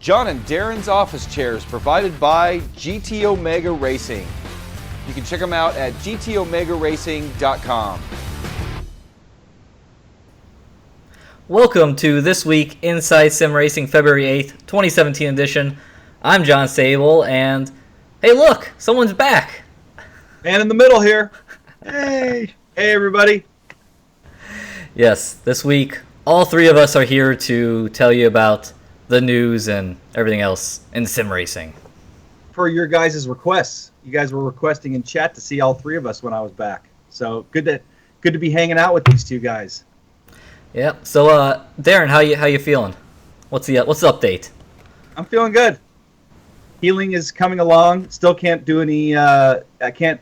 John and Darren's office chairs provided by GT Omega Racing. You can check them out at gtomegaracing.com. Welcome to This Week Inside Sim Racing, February 8th, 2017 edition. I'm John Sable, and hey look, someone's back. Man in the middle here. Hey everybody. Yes, this week, all three of us are here to tell you about the news and everything else in sim racing. For your guys' requests. You guys were requesting in chat to see all three of us when I was back. So good to be hanging out with these two guys. Yep. So Darren, how you feeling? What's the update? I'm feeling good. Healing is coming along. Still can't do any I can't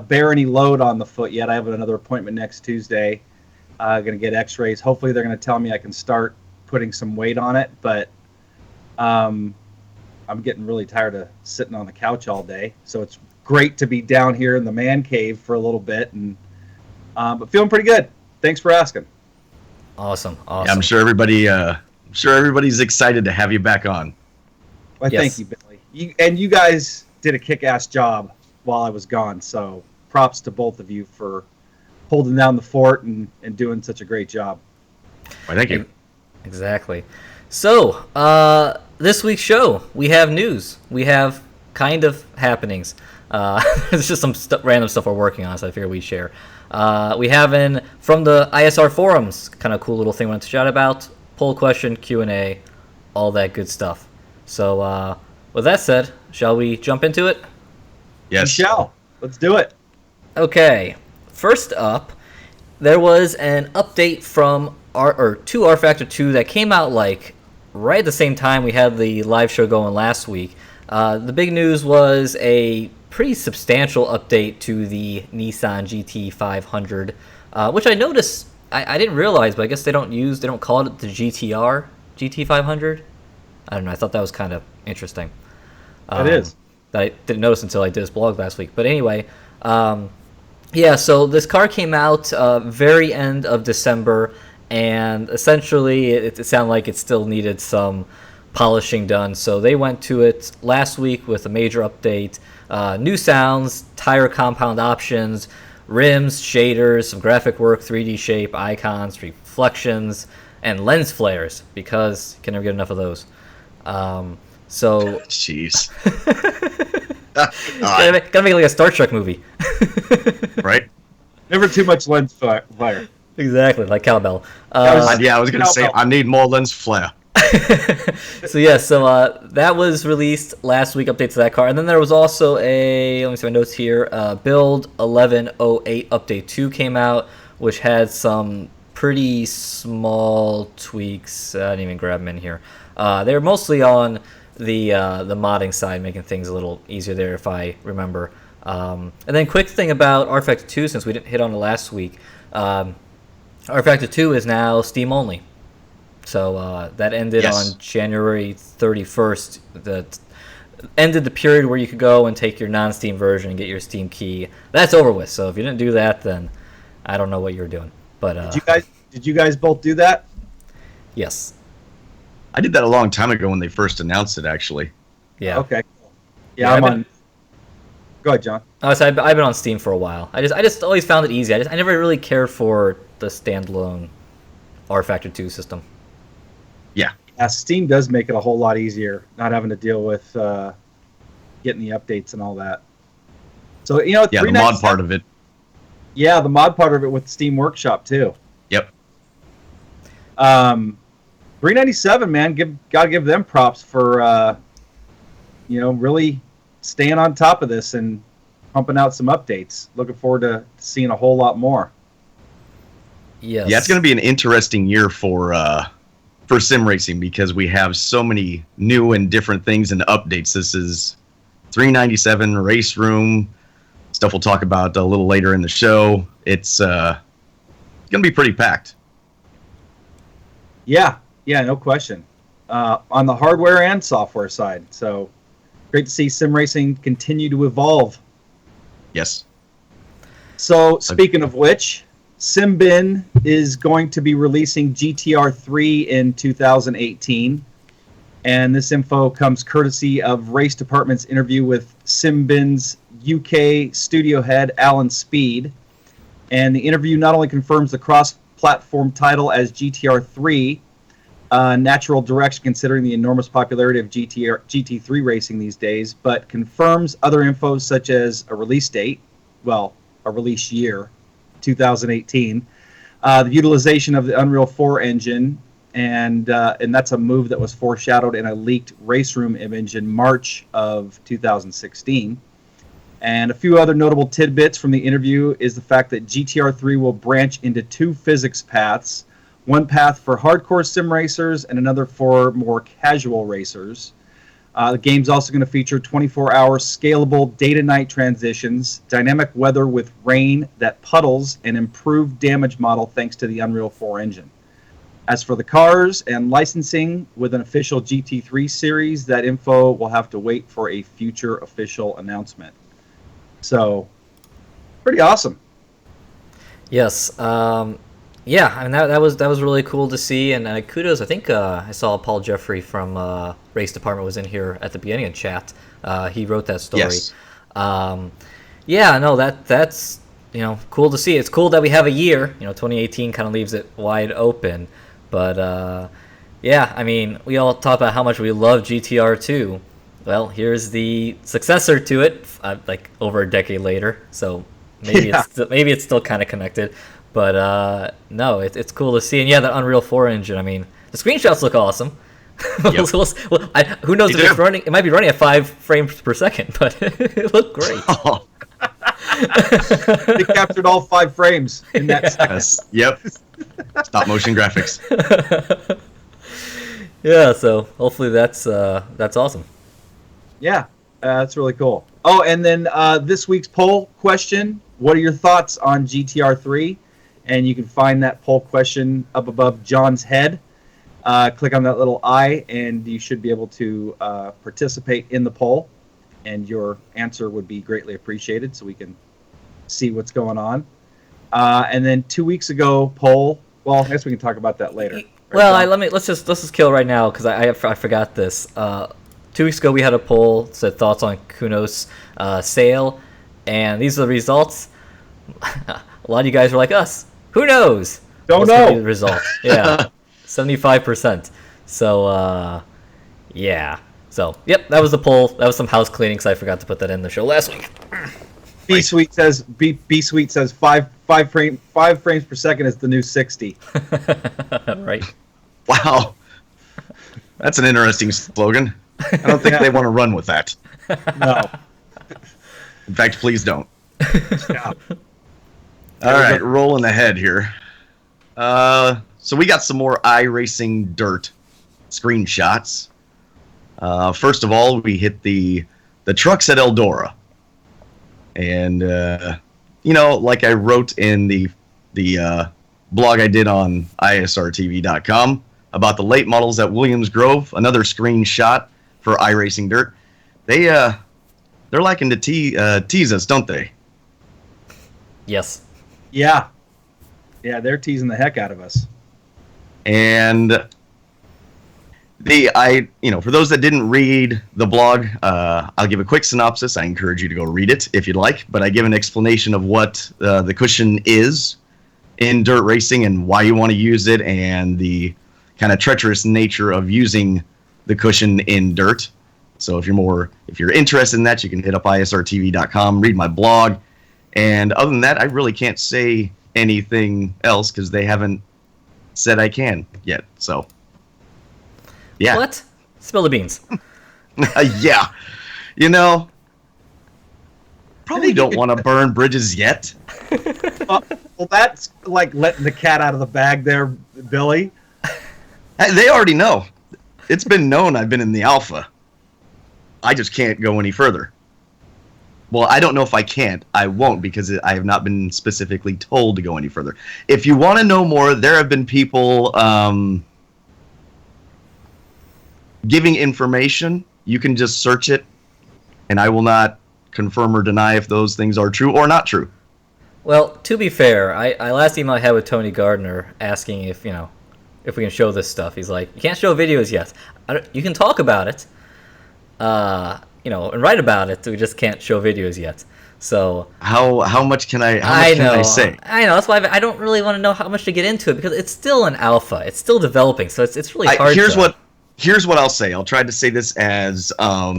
bear any load on the foot yet. I have another appointment next Tuesday. Going to get x-rays. Hopefully they're going to tell me I can start putting some weight on it, but I'm getting really tired of sitting on the couch all day. So it's great to be down here in the man cave for a little bit, and but feeling pretty good. Thanks for asking. Awesome. Yeah, I'm sure everybody's excited to have you back on. Well, Yes. Thank you, Billy. You guys did a kick-ass job while I was gone, so props to both of you for holding down the fort and doing such a great job. Well, thank you. Exactly. So, this week's show, we have news. We have kind of happenings. It's just some random stuff we're working on, so I figure we'd share. We have from the ISR forums, kind of cool little thing I wanted to shout about, poll question, Q&A, all that good stuff. So, with that said, shall we jump into it? Yes. We shall. Let's do it. Okay, first up, there was an update from to rFactor 2 that came out like right at the same time we had the live show going last week. The big news was a pretty substantial update to the Nissan GT500, which I noticed, I didn't realize, but I guess they don't call it the GTR GT500. I don't know, I thought that was kind of interesting. It is. That I didn't notice until I did this blog last week. But anyway, yeah, so this car came out very end of December, and essentially it sounded like it still needed some polishing done. So they went to it last week with a major update, new sounds, tire compound options, rims, shaders, some graphic work, 3D shape, icons, reflections, and lens flares, because you can never get enough of those. So Jeez. gotta make like a Star Trek movie. Right? Never too much lens fire. Exactly, like cowbell. I was going to say, I need more lens flare. So that was released last week, update to that car. And then there was also let me see my notes here, Build 1108 Update 2 came out, which had some pretty small tweaks. I didn't even grab them in here. They're mostly on the modding side, making things a little easier there, if I remember. And then quick thing about rFactor 2, since we didn't hit on it last week, rFactor 2 is now Steam only. So that ended on January 31st. That ended the period where you could go and take your non-Steam version and get your Steam key. That's over with. So if you didn't do that, then I don't know what you're doing. But did you guys both do that? Yes. I did that a long time ago when they first announced it, actually. Yeah. Okay. Yeah, I'm on. Go ahead, John. So I've been on Steam for a while. I just always found it easy. I never really cared for the standalone rFactor 2 system. Yeah. Steam does make it a whole lot easier, not having to deal with getting the updates and all that. So, the mod part of it. Yeah, the mod part of it with Steam Workshop, too. Yep. 397, man, gotta give them props for, really staying on top of this and pumping out some updates. Looking forward to seeing a whole lot more. Yes. Yeah, it's going to be an interesting year for sim racing, because we have so many new and different things and updates. This is 397 race room stuff we'll talk about a little later in the show. It's going to be pretty packed. Yeah, no question. On the hardware and software side. So great to see sim racing continue to evolve. Yes. So speaking of which, SimBin is going to be releasing GTR 3 in 2018. And this info comes courtesy of Race Department's interview with SimBin's UK studio head, Alan Speed. And the interview not only confirms the cross-platform title as GTR 3, natural direction considering the enormous popularity of GT3 racing these days, but confirms other info such as a release date, well, a release year, 2018, the utilization of the Unreal 4 engine, and that's a move that was foreshadowed in a leaked race room image in March of 2016. And a few other notable tidbits from the interview is the fact that GTR 3 will branch into 2 physics paths, one path for hardcore sim racers and another for more casual racers. The game's also going to feature 24-hour scalable day-to-night transitions, dynamic weather with rain that puddles, and improved damage model thanks to the Unreal 4 engine. As for the cars and licensing with an official GT3 series, that info will have to wait for a future official announcement. So, pretty awesome. Yes. Yeah, I mean that was really cool to see, and kudos. I think I saw Paul Jeffrey from Race Department was in here at the beginning of chat. He wrote that story. Yes. Yeah, no, that's cool to see. It's cool that we have a year. 2018 kind of leaves it wide open, but yeah, I mean, we all talk about how much we love GTR 2. Well, here's the successor to it, like over a decade later. So maybe it's still kind of connected. But no, it's cool to see. And yeah, that Unreal 4 engine, I mean, the screenshots look awesome. Yep. Who knows if it's running? It might be running at 5 frames per second, but it looked great. Oh. They captured all 5 frames in that second. Yes. Yep. Stop motion graphics. Yeah, so hopefully that's awesome. Yeah, that's really cool. Oh, and then this week's poll question, what are your thoughts on GTR 3? And you can find that poll question up above John's head. Click on that little eye, and you should be able to participate in the poll. And your answer would be greatly appreciated, so we can see what's going on. And then 2 weeks ago, poll. Well, I guess we can talk about that later. Right, well, let's just kill right now because I forgot this. 2 weeks ago, we had a poll that said thoughts on Kuno's sale, and these are the results. A lot of you guys were like us. Who knows? Don't know. The result. Yeah, 75%. So, yeah. So, yep, that was the poll. That was some house cleaning, so I forgot to put that in the show last week. B Sweet says 5 frames per second is the new 60. Right. Wow. That's an interesting slogan. I don't think they want to run with that. No. In fact, please don't. Yeah. All right, rolling ahead here. So we got some more iRacing dirt screenshots. First of all, we hit the trucks at Eldora. And, like I wrote in the blog I did on isrtv.com about the late models at Williams Grove, another screenshot for iRacing dirt. They're liking to tease us, don't they? Yes. Yeah. Yeah, they're teasing the heck out of us. And for those that didn't read the blog, I'll give a quick synopsis. I encourage you to go read it if you'd like, but I give an explanation of what the cushion is in dirt racing and why you want to use it and the kind of treacherous nature of using the cushion in dirt. So if you're interested in that, you can hit up isrtv.com, read my blog. And other than that, I really can't say anything else because they haven't said I can yet. So, yeah. What? Spill the beans. Yeah. Probably don't want to burn bridges yet. Well, that's like letting the cat out of the bag there, Billy. They already know. It's been known I've been in the alpha. I just can't go any further. Well, I don't know if I can't. I won't because I have not been specifically told to go any further. If you want to know more, there have been people giving information. You can just search it, and I will not confirm or deny if those things are true or not true. Well, to be fair, I last email I had with Tony Gardner asking if if we can show this stuff. He's like, you can't show videos yet. You can talk about it, and write about it. We just can't show videos yet. So how much can I say? I know. That's why I don't really want to know how much to get into it, because it's still an alpha. It's still developing, so it's really hard. Here's what I'll say. I'll try to say this as a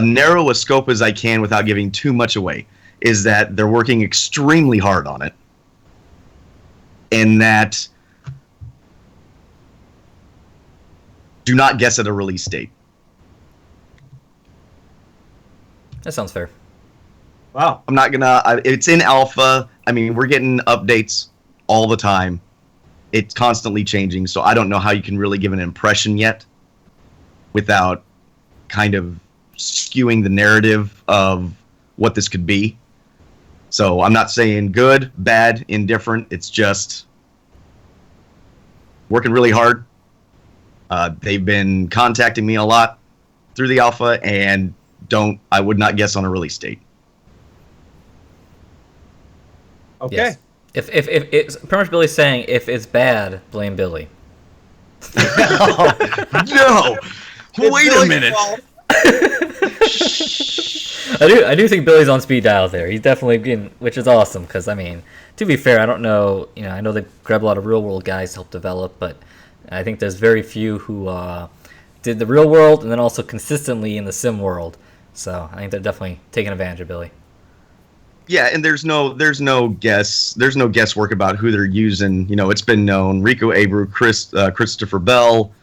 narrow a scope as I can without giving too much away. Is that they're working extremely hard on it, and that do not guess at a release date. That sounds fair. Wow. I'm not gonna. It's in alpha. I mean, we're getting updates all the time. It's constantly changing, so I don't know how you can really give an impression yet without kind of skewing the narrative of what this could be. So I'm not saying good, bad, indifferent. It's just working really hard. They've been contacting me a lot through the alpha, and I would not guess on a release date. Okay. Yes. If it's pretty much Billy's saying, if it's bad, blame Billy. No. Wait a minute. I do think Billy's on speed dial there. He's definitely getting, which is awesome, because I mean, to be fair, I don't know. I know they grab a lot of real world guys to help develop, but I think there's very few who did the real world and then also consistently in the sim world. So I think they're definitely taking advantage of Billy. Yeah, and there's no guesswork about who they're using. It's been known: Rico Abreu, Christopher Bell,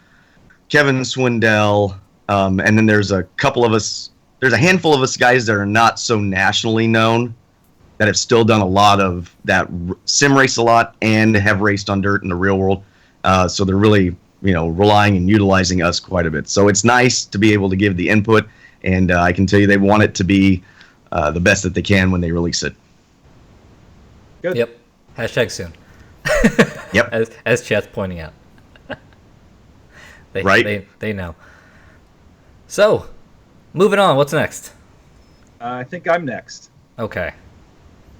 Kevin Swindell, and then there's a couple of us. There's a handful of us guys that are not so nationally known that have still done a lot of that sim race a lot and have raced on dirt in the real world. So they're really relying and utilizing us quite a bit. So it's nice to be able to give the input, and I can tell you they want it to be the best that they can when they release it. Good. Yep. Hashtag soon. Yep. As chat's pointing out. They know. So, moving on. What's next? I think I'm next. Okay.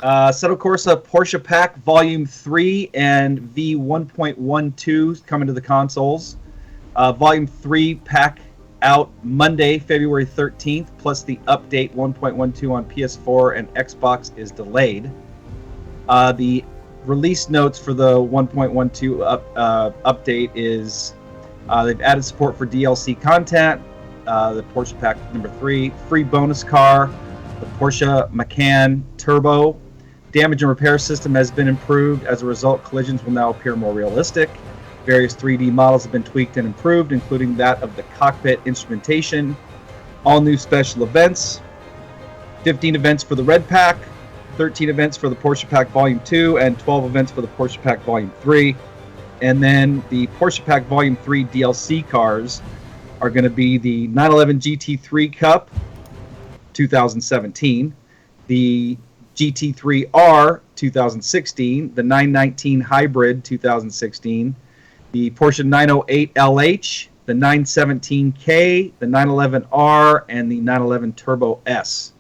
Assetto Corsa Porsche Pack Volume 3 and V1.12 coming to the consoles. Volume 3 pack out Monday, February 13th, plus the update 1.12 on PS4 and Xbox is delayed. The release notes for the 1.12 update is they've added support for DLC content, the Porsche Pack number 3, free bonus car, the Porsche Macan Turbo. Damage and repair system has been improved. As a result, collisions will now appear more realistic. Various 3D models have been tweaked and improved, including that of the cockpit instrumentation. All new special events. 15 events for the Red Pack, 13 events for the Porsche Pack Volume 2, and 12 events for the Porsche Pack Volume 3. And then the Porsche Pack Volume 3 DLC cars are going to be the 911 GT3 Cup 2017, the GT3R 2016, the 919 Hybrid 2016, the Porsche 908 LH, the 917K, the 911R, and the 911 Turbo S.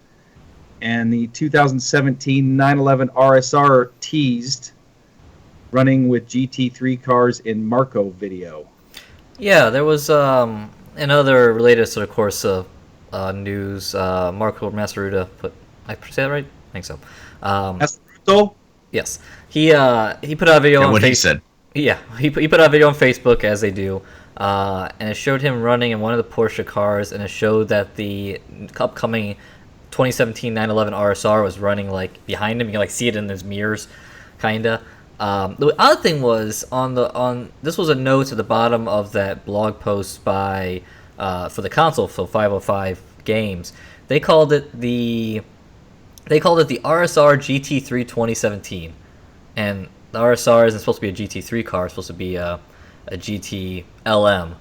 And the 2017 911 RSR are teased, running with GT3 cars in Marco video. Yeah, there was another related to the Corsa news. Marco Massaruta put. I say that right? I think so. Massaruto? Yes, he put out a video on what Facebook. he said. Yeah, he put out a video on Facebook, as they do, and it showed him running in one of the Porsche cars, and it showed that the upcoming 2017 911 RSR was running like behind him. You can like see it in his mirrors, kinda. The other thing was this was a note at the bottom of that blog post by for the console, so 505 Games. They called it the RSR GT3 2017, and the RSR isn't supposed to be a GT3 car; it's supposed to be a GT LM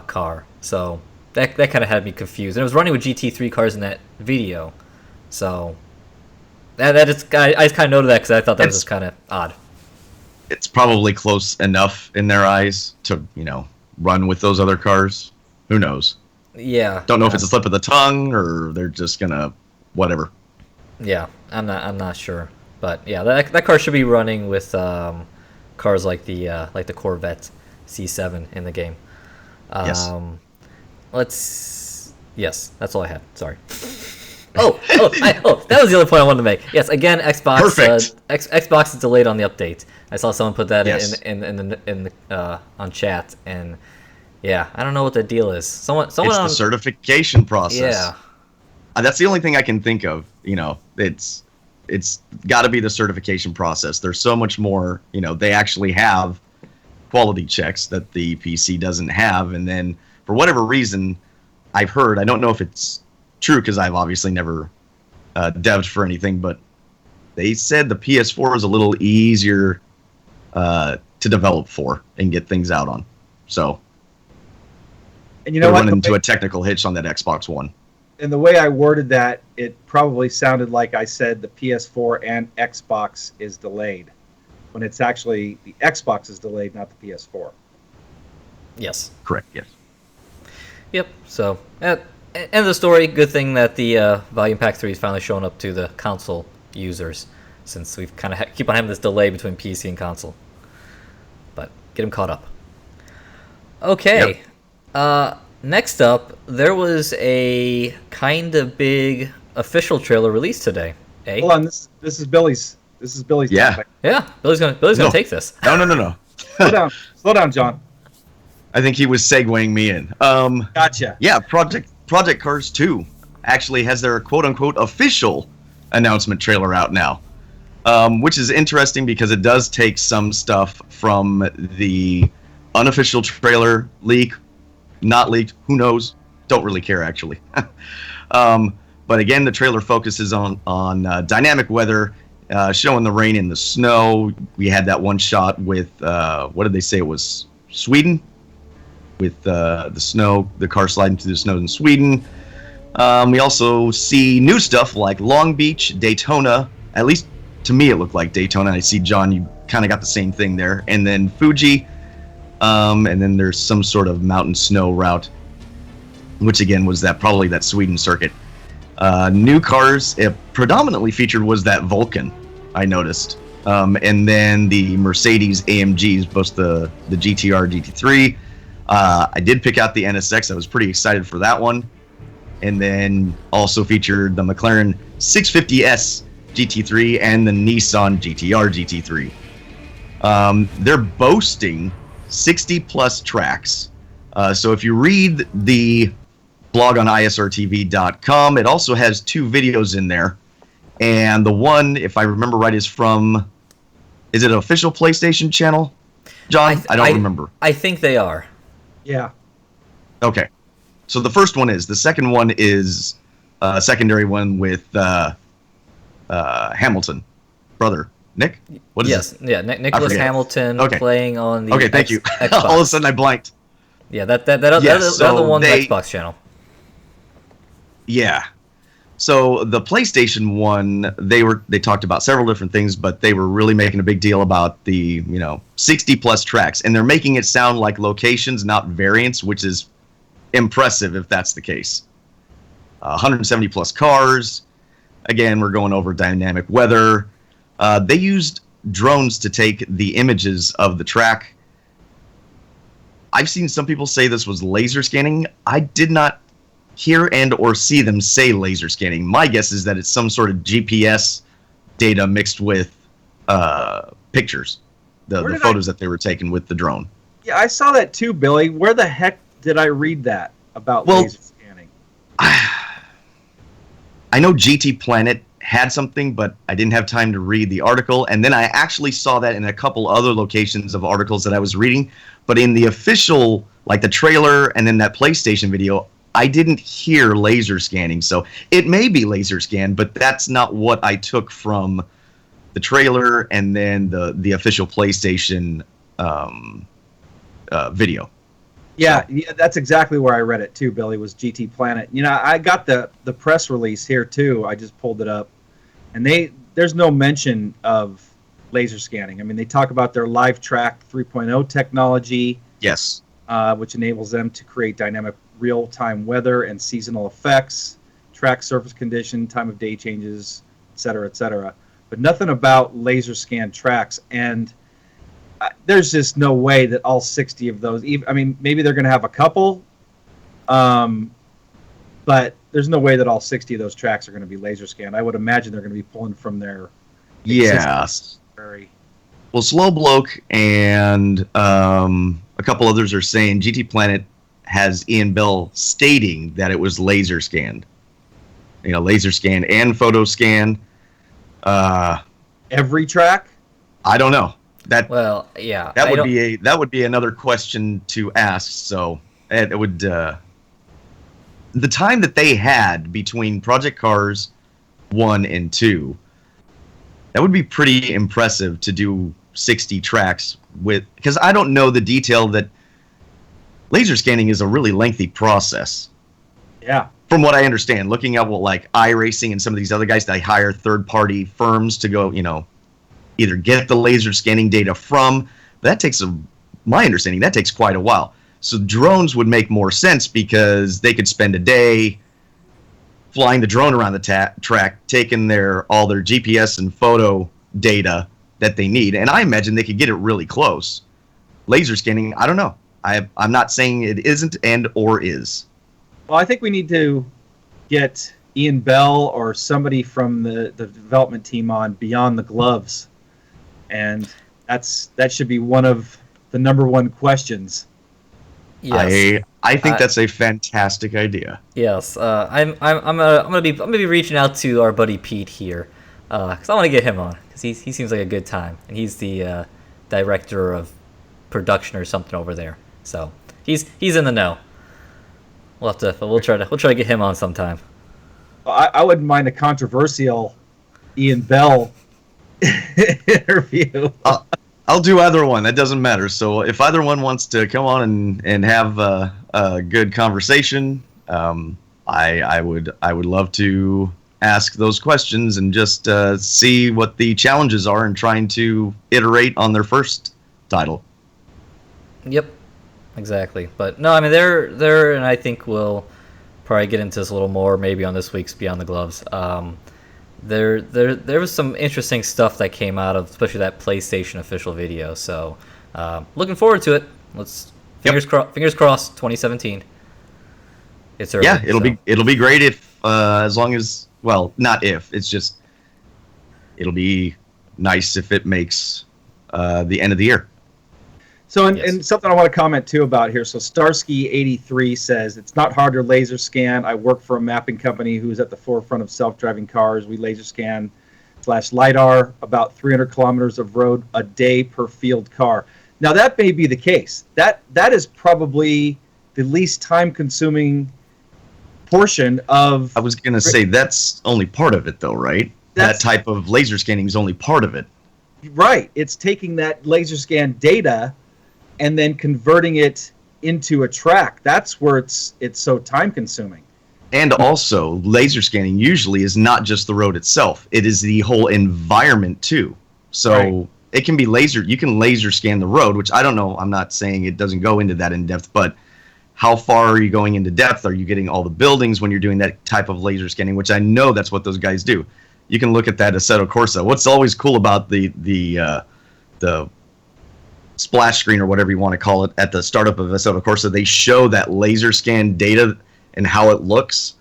car. So that kind of had me confused. And it was running with GT3 cars in that video, so I just kind of noted that because I thought that was just kind of odd. It's probably close enough in their eyes to run with those other cars. Who knows? Yeah. Don't know if it's a slip of the tongue or they're just gonna whatever. Yeah, I'm not sure, but yeah, that car should be running with cars like the Corvette C7 in the game. Yes. Yes, that's all I had. Sorry. That was the other point I wanted to make. Yes, again, Xbox. Perfect. Xbox is delayed on the update. I saw someone put that Yes. in on chat, and yeah, I don't know what the deal is. Someone It's the certification process. Yeah. That's the only thing I can think of. It's got to be the certification process. There's so much more. They actually have quality checks that the PC doesn't have, and then for whatever reason, I've heard. I don't know if it's true because I've obviously never dev'd for anything, but they said the PS4 is a little easier to develop for and get things out on. So, and you know what? Run into a technical hitch on that Xbox One. And the way I worded that, it probably sounded like I said the PS4 and Xbox is delayed, when it's actually the Xbox is delayed, not the PS4. Yes. Correct. Yes. Yep. So, end of the story. Good thing that the Volume Pack 3 is finally showing up to the console users, since we've kind of keep on having this delay between PC and console. But get them caught up. Okay. Yep. Next up, there was a kind of big official trailer released today. Hold on, this is Billy's. This is Billy's Yeah. topic. Yeah, Billy's gonna take this. No. Slow down, John. I think he was segueing me in. Gotcha. Yeah, Project Cars 2 actually has their quote-unquote official announcement trailer out now, which is interesting because it does take some stuff from the unofficial trailer leak, not leaked, who knows, don't really care actually. But again, the trailer focuses on dynamic weather, showing the rain and the snow. We had that one shot with, what did they say it was, Sweden? With the snow, the car sliding through the snow in Sweden. We also see new stuff like Long Beach, Daytona. At least to me, it looked like Daytona. I see, John, you kind of got the same thing there. And then Fuji. And then there's some sort of mountain snow route, which again was probably that Sweden circuit. New cars it predominantly featured was that Vulcan, I noticed. And then the Mercedes AMGs, both the GTR, GT3. I did pick out the NSX. I was pretty excited for that one. And then also featured the McLaren 650S GT3 and the Nissan GTR GT3. They're boasting 60-plus tracks. So if you read the blog on isrtv.com, it also has 2 videos in there. And the one, if I remember right, is from... Is it an official PlayStation channel, John? I don't remember. I think they are. Yeah. Okay. So the first one is. The second one is a secondary one with Hamilton. Brother. Nick? What is yes. it? Yeah, Nicholas Hamilton playing on the Okay, thank you. Xbox. All of a sudden I blanked. Yeah, that other one's Xbox channel. Yeah. So the PlayStation one, they talked about several different things, but they were really making a big deal about the 60-plus tracks, and they're making it sound like locations, not variants, which is impressive if that's the case. 170-plus cars. Again, we're going over dynamic weather. They used drones to take the images of the track. I've seen some people say this was laser scanning. I did not hear and or see them say laser scanning. My guess is that it's some sort of GPS data mixed with pictures, the photos that they were taking with the drone. Yeah, I saw that too, Billy. Where the heck did I read that about laser scanning? I know GT Planet had something, but I didn't have time to read the article. And then I actually saw that in a couple other locations of articles that I was reading. But in the official, like the trailer and then that PlayStation video, I didn't hear laser scanning. So it may be laser scan, but that's not what I took from the trailer and then the official PlayStation video. Yeah, that's exactly where I read it too, Billy, was GT Planet. I got the press release here too. I just pulled it up. And there's no mention of laser scanning. I mean, they talk about their Live Track 3.0 technology. Yes. Which enables them to create dynamic real-time weather and seasonal effects, track surface condition, time of day changes, et cetera, but nothing about laser scan tracks. And there's just no way that all 60 of those. I mean, maybe they're going to have a couple, but there's no way that all 60 of those tracks are going to be laser scanned. I would imagine they're going to be pulling from their library. Well, Slowbloke and a couple others are saying GT Planet has Ian Bell stating that it was laser scanned. Laser scan and photo scan. Every track? I don't know. That would be another question to ask. So it would the time that they had between Project Cars 1 and 2, that would be pretty impressive to do 60 tracks with, because I don't know the detail that laser scanning is a really lengthy process. Yeah. From what I understand, looking at like iRacing and some of these other guys, they hire third-party firms to go, either get the laser scanning data from. That takes my understanding, that takes quite a while. So drones would make more sense because they could spend a day flying the drone around the track, taking all their GPS and photo data that they need, and I imagine they could get it really close. Laser scanning, I don't know. I'm not saying it isn't or is. Well, I think we need to get Ian Bell or somebody from the development team on Beyond the Gloves, and that should be one of the number one questions. Yes. I think that's a fantastic idea. Yes, I'm gonna be reaching out to our buddy Pete here, because I want to get him on, because he seems like a good time, and he's the director of production or something over there, so he's in the know. We'll try to get him on sometime. I wouldn't mind a controversial Ian Bell interview. I'll do either one. That doesn't matter. So if either one wants to come on and have a good conversation, I would love to ask those questions and just see what the challenges are in trying to iterate on their first title. Yep, exactly. But no, I mean they're and I think we'll probably get into this a little more maybe on this week's Beyond the Gloves. There was some interesting stuff that came out of especially that PlayStation official video. So looking forward to it. Let's fingers crossed 2017. It's early, yeah, it'll be great if as long as, well, not if, it's just it'll be nice if it makes the end of the year. So, and something I want to comment too about here. So, Starsky83 says, it's not hard to laser scan. I work for a mapping company who's at the forefront of self-driving cars. We laser scan / LiDAR about 300 kilometers of road a day per field car. Now, that may be the case. That is probably the least time-consuming portion of... I was going to say, that's only part of it, though, right? That type of laser scanning is only part of it. Right. It's taking that laser scan data and then converting it into a track. That's where it's so time consuming. And also, laser scanning usually is not just the road itself. It is the whole environment too. So it can be you can laser scan the road, which I don't know. I'm not saying it doesn't go into that in depth, but how far are you going into depth? Are you getting all the buildings when you're doing that type of laser scanning, which I know that's what those guys do. You can look at that Assetto Corsa. What's always cool about the splash screen or whatever you want to call it at the startup of Assetto Corsa, they show that laser scan data and how it looks.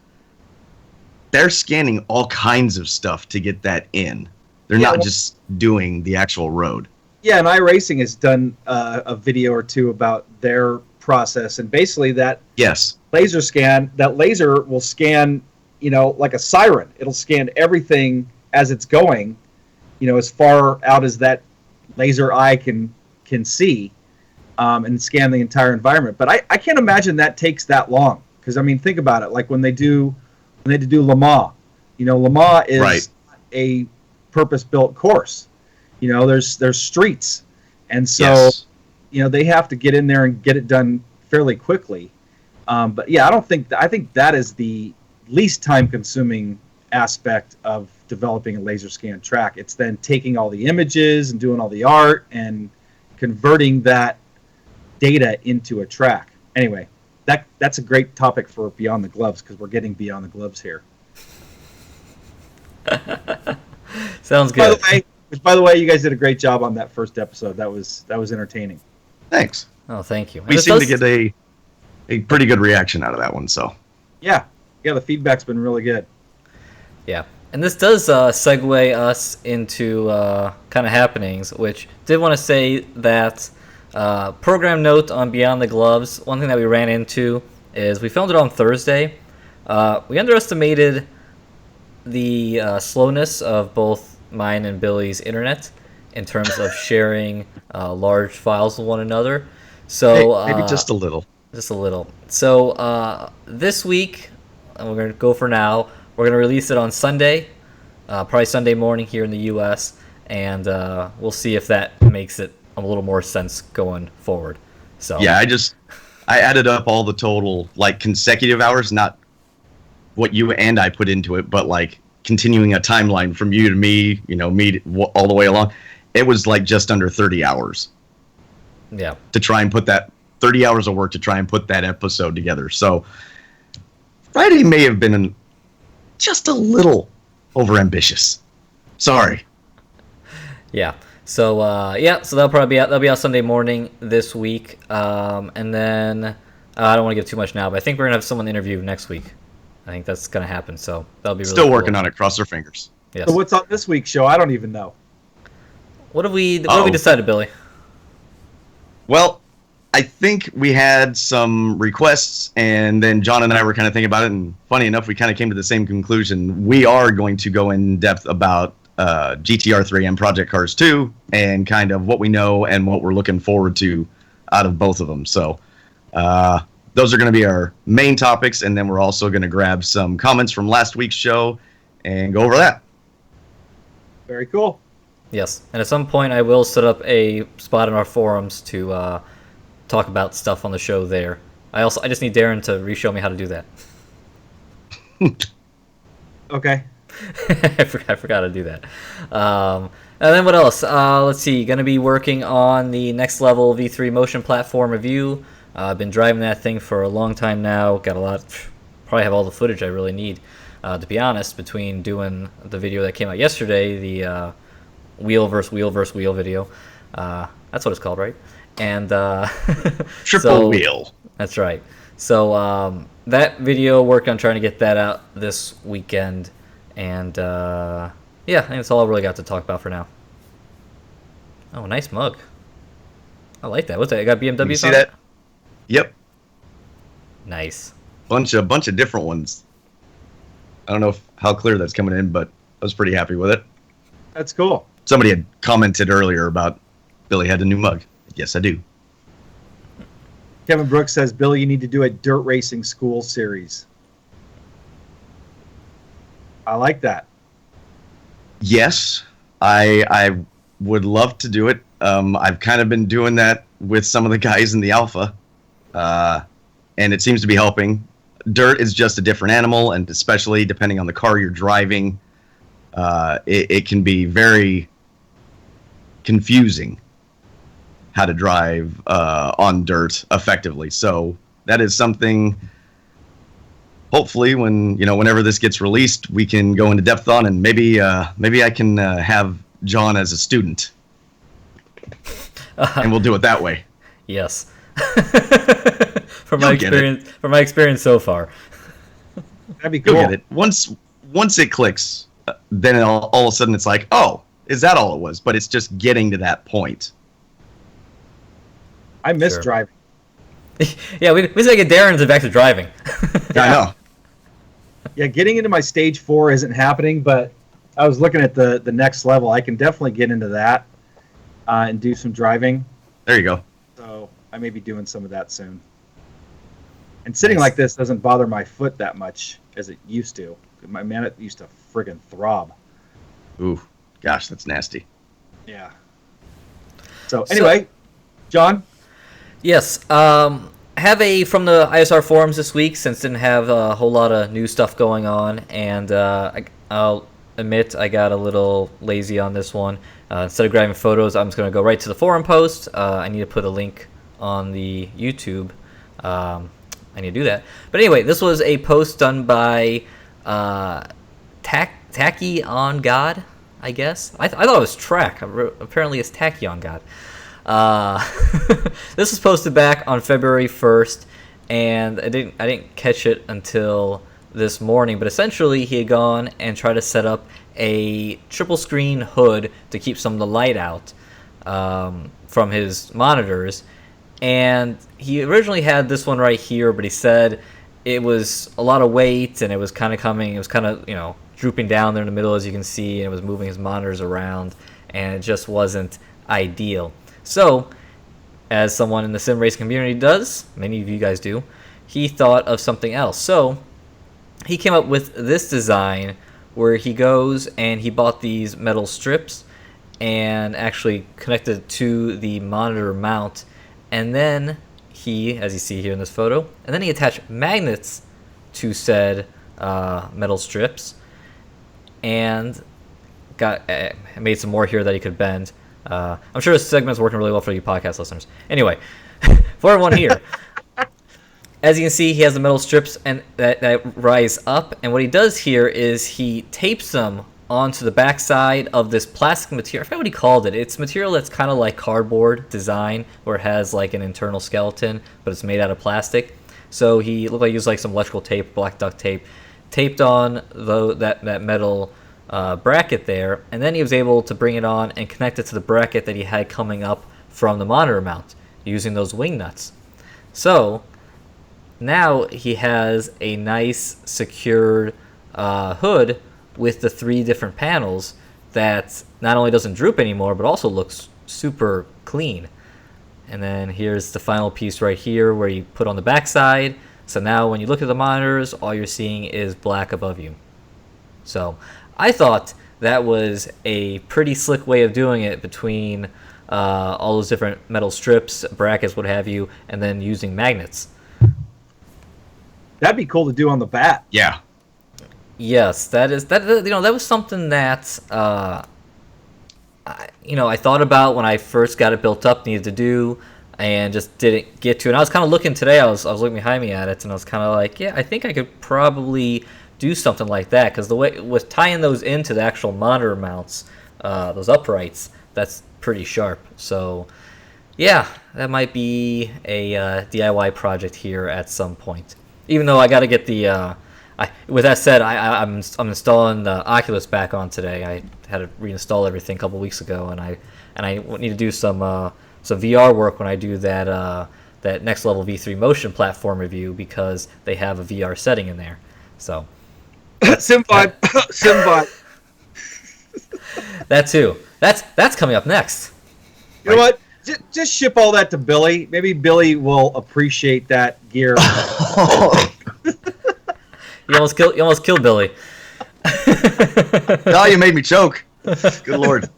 They're scanning all kinds of stuff to get that in. They're not just doing the actual road. Yeah, and iRacing has done a video or two about their process, and basically that laser scan, that laser will scan, like a siren. It'll scan everything as it's going, as far out as that laser eye can see, and scan the entire environment. But I can't imagine that takes that long, because I mean, think about it. Like when they do Le Mans, Le Mans is a purpose-built course. There's streets, and so they have to get in there and get it done fairly quickly. But yeah, I think that is the least time-consuming aspect of developing a laser scan track. It's then taking all the images and doing all the art and converting that data into a track. Anyway, that's a great topic for Beyond the Gloves, because we're getting Beyond the Gloves here. Sounds good. By the way, Which, by the way, you guys did a great job on that first episode. That was entertaining. Thanks. Oh, thank you. We seem to get a pretty good reaction out of that one. So Yeah, the feedback's been really good. Yeah, and this does segue us into kind of happenings, which did want to say that program note on Beyond the Gloves, one thing that we ran into is we filmed it on Thursday. We underestimated the slowness of both mine and Billy's internet in terms of sharing large files with one another. So maybe just a little. Just a little. So this week, and we're going to go for now, we're going to release it on Sunday, probably Sunday morning here in the U.S., and we'll see if that makes it a little more sense going forward. So yeah, I added up all the total like consecutive hours, not what you and I put into it, but like continuing a timeline from you to me, me all the way along. It was like just under 30 hours. Yeah. To try and put that 30 hours of work to try and put that episode together. So Friday may have been just a little overambitious. Sorry. Yeah. So so that'll probably be out Sunday morning this week. And then I don't want to give too much now, but I think we're gonna have someone interview next week. I think that's gonna happen. So that'll be really still cool. working on it. Cross our fingers. Yes. So what's on this week's show? I don't even know. What have we decided, Billy? Well, I think we had some requests, and then John and I were kind of thinking about it, and funny enough, we kind of came to the same conclusion. We are going to go in depth about GTR 3 and Project Cars 2, and kind of what we know and what we're looking forward to out of both of them. So those are going to be our main topics, and then we're also going to grab some comments from last week's show and go over that. Very cool. Yes, and at some point I will set up a spot in our forums to talk about stuff on the show there. I just need Darren to re-show me how to do that. Okay. I forgot to do that. And then what else? Let's see. Going to be working on the next level V3 motion platform review. I've been driving that thing for a long time now. Got a lot. Probably have all the footage I really need. To be honest, between doing the video that came out yesterday, the wheel versus wheel versus wheel video. That's what it's called, right? And Triple wheel. That's right. So that video, worked on trying to get that out this weekend. And yeah, I think that's all I really got to talk about for now. Oh, nice mug. I like that. What's that? I got BMWs You see on that? it? Yep. Nice. Bunch of different ones. I don't know how clear that's coming in, but I was pretty happy with it. That's cool. Somebody had commented earlier about Billy had a new mug. Yes, I do. Kevin Brooks says, Billy, you need to do a dirt racing school series. I like that. Yes, I would love to do it. I've kind of been doing that with some of the guys in the Alpha, and it seems to be helping. Dirt is just a different animal, and especially depending on the car you're driving, it can be very confusing how to drive on dirt effectively. So that is something. Hopefully, whenever this gets released, we can go into depth on, and maybe I can have John as a student, and we'll do it that way. Yes. From my experience so far. That'd be cool. You'll get it. Once it clicks, then all of a sudden it's like, oh, is that all it was? But it's just getting to that point. I miss Sure. driving. Yeah, we just gotta get Darren back to driving. Yeah. I know. Yeah, getting into my stage 4 isn't happening, but I was looking at the next level. I can definitely get into that and do some driving. There you go. So I may be doing some of that soon. And sitting Nice. like this doesn't bother my foot that much as it used to. It used to friggin' throb. Ooh, gosh, that's nasty. Yeah. So anyway, John? Yes. Have from the ISR forums this week, since didn't have a whole lot of new stuff going on, and I'll admit I got a little lazy on this one. Instead of grabbing photos, I'm just going to go right to the forum post. I need to put a link on the YouTube. I need to do that. But anyway, this was a post done by TrackonGod. I guess. I thought it was Track. Apparently it's TrackonGod. This was posted back on February 1st, and I didn't catch it until this morning. But essentially, he had gone and tried to set up a triple screen hood to keep some of the light out from his monitors. And he originally had this one right here, but he said it was a lot of weight, and it was kind of drooping down there in the middle, as you can see, and it was moving his monitors around, and it just wasn't ideal. So, as someone in the sim racing community does, many of you guys do, he thought of something else. So, he came up with this design where he goes and he bought these metal strips and actually connected to the monitor mount, and then he, as you see here in this photo, and then he attached magnets to said metal strips, and made some more here that he could bend. I'm sure this segment's working really well for you podcast listeners. Anyway, for everyone here, as you can see, he has the metal strips and that rise up, and what he does here is he tapes them onto the backside of this plastic material. I forgot what he called it. It's material that's kind of like cardboard design, where it has like an internal skeleton, but it's made out of plastic. So he looked like he used like some electrical tape, black duct tape, taped on that metal bracket there, and then he was able to bring it on and connect it to the bracket that he had coming up from the monitor mount using those wing nuts. So now he has a nice secured hood with the 3 different panels that not only doesn't droop anymore, but also looks super clean. And then here's the final piece right here where you put on the backside. So now when you look at the monitors, all you're seeing is black above you. So I thought that was a pretty slick way of doing it, between all those different metal strips, brackets, what have you, and then using magnets. That'd be cool to do on the bat. Yeah. Yes, that was something that I thought about when I first got it built up, needed to do, and just didn't get to it. And I was kind of looking today. I was looking behind me at it, and I was kind of like, yeah, I think I could probably do something like that, because the way with tying those into the actual monitor mounts, those uprights, that's pretty sharp. So yeah, that might be a DIY project here at some point. Even though I got to get the with that said, I'm installing the Oculus back on today. I had to reinstall everything a couple weeks ago, and I need to do some VR work when I do that Next Level V3 Motion platform review, because they have a VR setting in there. So SimBin. that too. That's coming up next. You know what? Just ship all that to Billy. Maybe Billy will appreciate that gear. You almost killed Billy. Oh, you made me choke. Good Lord.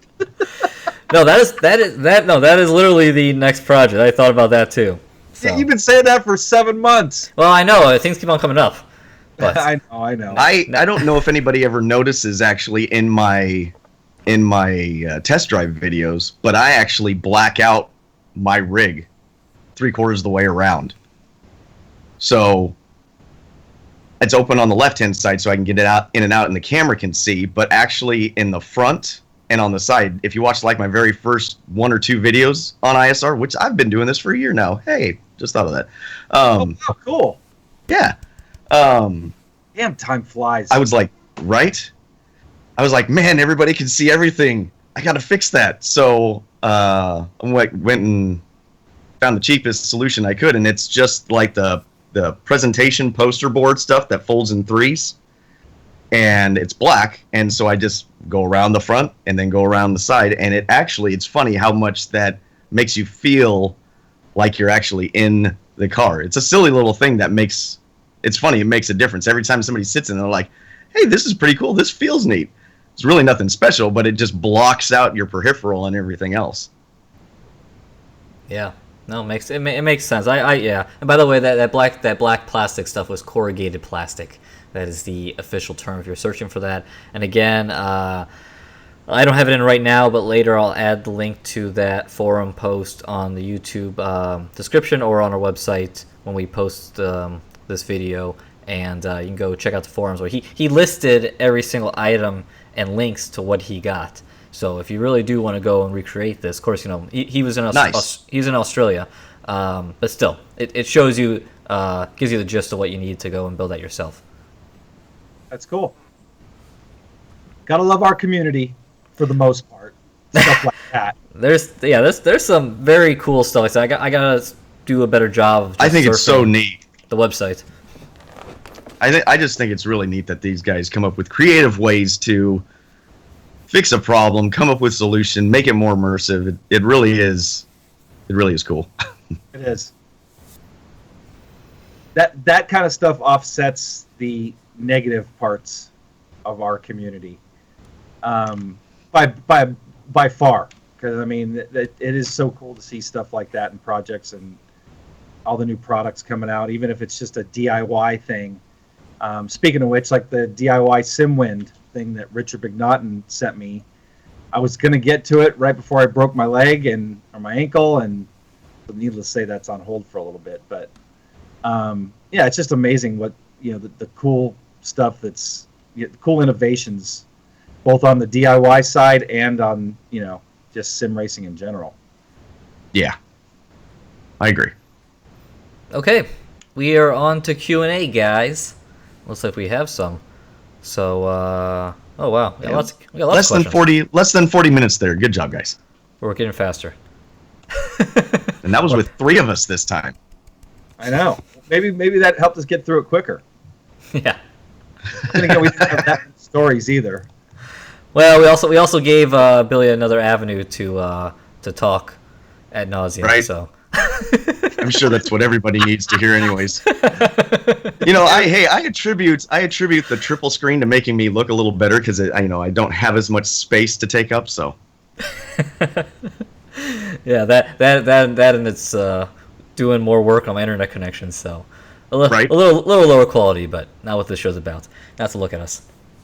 No, that is literally the next project. I thought about that too. So. You've been saying that for 7 months. Well, I know things keep on coming up. But I know. I don't know if anybody ever notices actually in my test drive videos, but I actually black out my rig 3/4 of the way around. So it's open on the left-hand side so I can get it out in and out and the camera can see, but actually in the front and on the side, if you watch like my very first 1 or 2 videos on ISR, which I've been doing this for a year now. Hey, just thought of that. Oh, cool. Yeah. Damn, time flies. I was like, right? I was like, man, everybody can see everything. I got to fix that. So I went and found the cheapest solution I could, and it's just like the presentation poster board stuff that folds in 3s, and it's black, and so I just go around the front and then go around the side, and it's funny how much that makes you feel like you're actually in the car. It's a silly little thing that it's funny, it makes a difference. Every time somebody sits in it, they're like, hey, this is pretty cool, this feels neat. It's really nothing special, but it just blocks out your peripheral and everything else. Yeah. No, it makes sense. Yeah. And by the way, that black plastic stuff was corrugated plastic. That is the official term if you're searching for that. And again, I don't have it in right now, but later I'll add the link to that forum post on the YouTube description or on our website when we post this video. and you can go check out the forums where he listed every single item and links to what he got. So if you really do want to go and recreate this, of course, he was in he's in Australia, but still, it shows you, gives you the gist of what you need to go and build that yourself. That's cool. Gotta love our community for the most part. Stuff like that. There's some very cool stuff. I gotta do a better job of just I think it's so neat. The website. I just think it's really neat that these guys come up with creative ways to fix a problem, come up with solution, make it more immersive. It really is cool. It is. That kind of stuff offsets the negative parts of our community, by far. Because I mean, it is so cool to see stuff like that in projects and all the new products coming out, even if it's just a DIY thing. Speaking of which, like the DIY SimWind thing that Richard McNaughton sent me, I was gonna get to it right before I broke my leg or my ankle, and needless to say, that's on hold for a little bit. But yeah, it's just amazing what the cool stuff that's cool innovations, both on the DIY side and on just sim racing in general. Yeah, I agree. Okay, we are on to Q&A, guys. Looks like we have some. So, oh wow, we got lots of questions. Less than 40 minutes there. Good job, guys. We're getting faster. And that was with 3 of us this time. I know. Maybe that helped us get through it quicker. Yeah. Then again, we didn't have that many stories either. Well, we also gave Billy another avenue to talk ad nauseum. Right. So. I'm sure that's what everybody needs to hear, anyways. I attribute the triple screen to making me look a little better because I don't have as much space to take up. So. Yeah, that and it's doing more work on my internet connection, so a little lower quality, but not what this show's about. Not to look at us.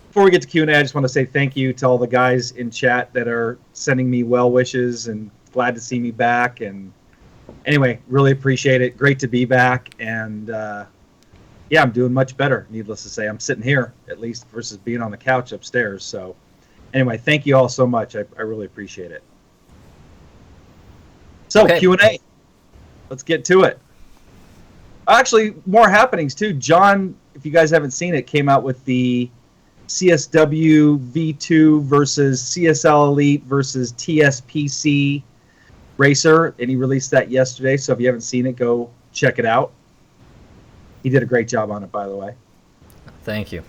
Before we get to Q&A, I just want to say thank you to all the guys in chat that are sending me well wishes and glad to see me back. And anyway, really appreciate it. Great to be back. And yeah, I'm doing much better, needless to say. I'm sitting here, at least, versus being on the couch upstairs. So anyway, thank you all so much. I really appreciate it. So, okay. Q&A. Let's get to it. Actually, more happenings, too. John, if you guys haven't seen it, came out with the CSW V2 versus CSL Elite versus TSPC Racer, and he released that yesterday. So if you haven't seen it, go check it out. He did a great job on it, by the way. Thank you.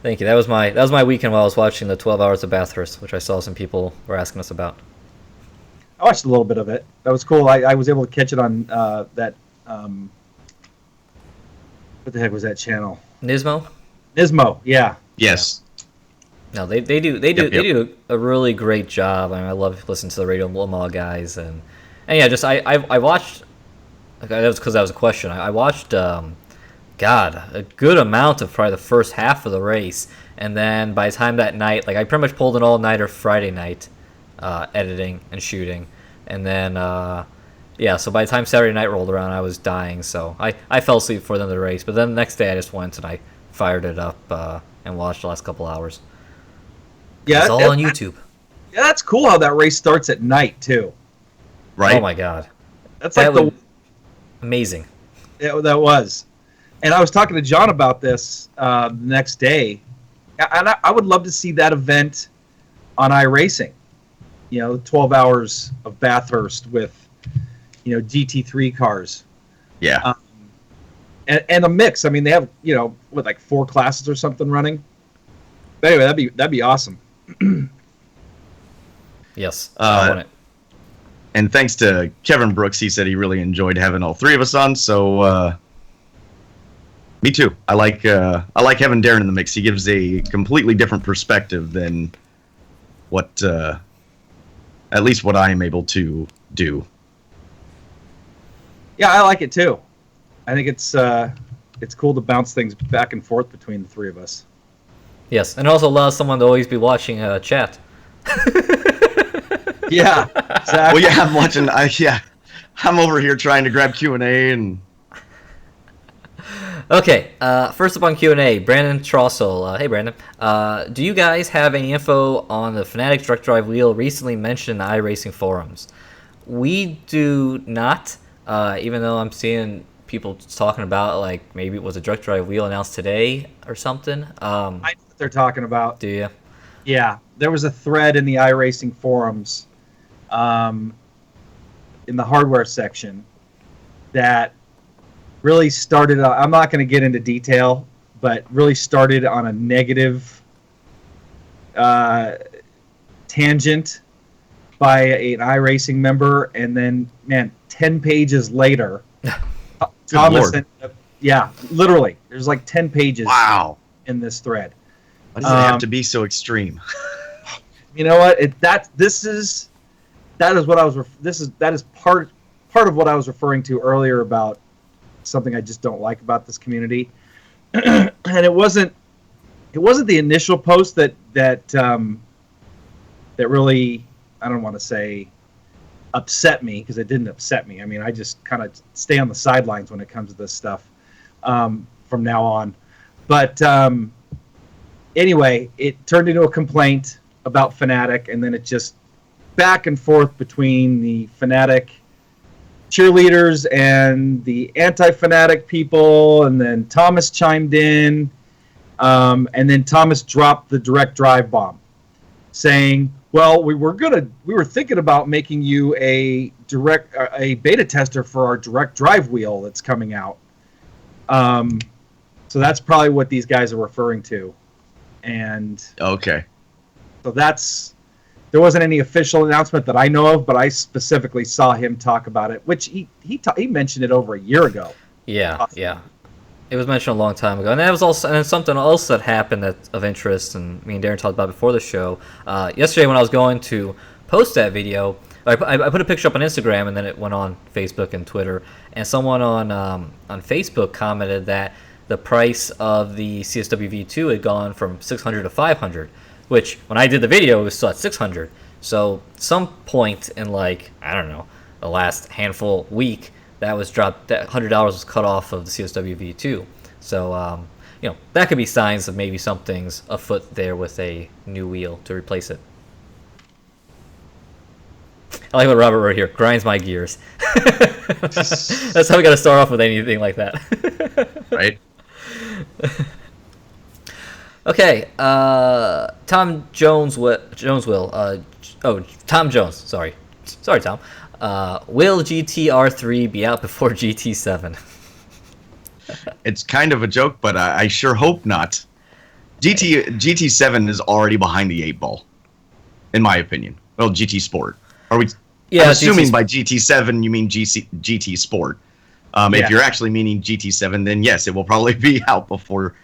That was my weekend while I was watching the 12 Hours of Bathurst, which I saw some people were asking us about. I watched a little bit of it. That was cool. I was able to catch it on that. What the heck was that channel? Nismo, yeah. Yes. No, they do a really great job. I mean, I love listening to the Radio Omaha guys, and yeah, just I watched. That was because that was a question. I watched, a good amount of probably the first half of the race, and then by the time that night, like I pretty much pulled an all-nighter Friday night, editing and shooting, and then so by the time Saturday night rolled around, I was dying, so I fell asleep for the end of the race. But then the next day, I just went and I fired it up and watched the last couple hours. Yeah, it's all on YouTube. Yeah, that's cool how that race starts at night too. Right. Oh my god, that's like amazing. Yeah, that was. And I was talking to John about this the next day, and I would love to see that event on iRacing. 12 hours of Bathurst with, GT3 cars. Yeah. And a mix. I mean, they have, like 4 classes or something running. But anyway, that'd be awesome. Yes. I want it. And thanks to Kevin Brooks, he said he really enjoyed having all 3 of us on. So, me too. I like having Darren in the mix. He gives a completely different perspective than what, at least what I am able to do. Yeah, I like it too. I think it's cool to bounce things back and forth between the 3 of us. Yes, and it also allows someone to always be watching chat. Yeah, exactly. Well, yeah, I'm watching. I'm over here trying to grab Q&A and. Okay, first up on Q&A, Brandon Trossel. Hey, Brandon. Do you guys have any info on the Fanatec direct drive wheel recently mentioned in the iRacing forums? We do not, even though I'm seeing people talking about, like, maybe it was a direct drive wheel announced today or something. I know what they're talking about. Do you? Yeah, there was a thread in the iRacing forums, in the hardware section, that really started. I'm not going to get into detail, but really started on a negative tangent by an iRacing member, and then, man, 10 pages later, Thomas. Yeah, literally, there's like 10 pages. Wow. In this thread. Why does it have to be so extreme? You know what? That is what I was. That is part of what I was referring to earlier about something I just don't like about this community. And it wasn't the initial post that really, I don't want to say upset me, because it didn't upset me. I mean, I just kind of stay on the sidelines when it comes to this stuff from now on. But anyway, it turned into a complaint about Fanatec, and then it just back and forth between the Fanatec cheerleaders and the anti-Fanatec people, and then Thomas chimed in, and then Thomas dropped the direct drive bomb, saying, well, we were thinking about making you a beta tester for our direct drive wheel that's coming out. So that's probably what these guys are referring to. And okay. So there wasn't any official announcement that I know of, but I specifically saw him talk about it, which he mentioned it over a year ago. Yeah, Possibly. yeah. It was mentioned a long time ago, and that was also something else that happened that's of interest, and me and Darren talked about before the show. Yesterday, when I was going to post that video, I put a picture up on Instagram, and then it went on Facebook and Twitter. And someone on Facebook commented that the price of the CSW V2 had gone from $600 to $500, which when I did the video, it was still at $600. So some point in, like, I don't know, the last handful week, that was dropped. That $100 was cut off of the CSW V2. So that could be signs of maybe something's afoot there with a new wheel to replace it. I like what Robert wrote here. Grinds my gears. That's how we got to start off with anything like that. Right. Okay. Tom Jones. Tom Jones. Sorry, Tom. Will GTR3 be out before GT7? It's kind of a joke, but I sure hope not. GT7 is already behind the 8-ball, in my opinion. Well, GT Sport. Are we? Yeah, I'm assuming by GT7 you mean GT Sport. If you're actually meaning GT7, then yes, it will probably be out before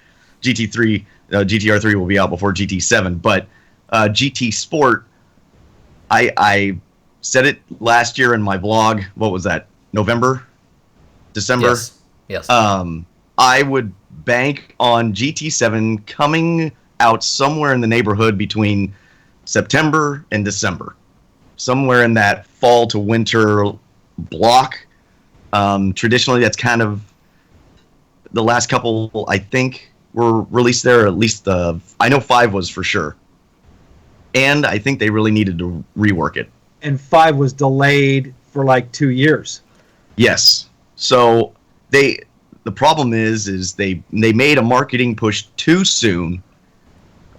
GT3. GTR3 will be out before GT7. But GT Sport, I said it last year in my blog. What was that? November? December? Yes. I would bank on GT7 coming out somewhere in the neighborhood between September and December. Somewhere in that fall to winter block. Traditionally, that's kind of the last couple, I think, were released there. Or at least I know 5 was for sure. And I think they really needed to rework it. And 5 was delayed for like 2 years. Yes. So the problem is they made a marketing push too soon.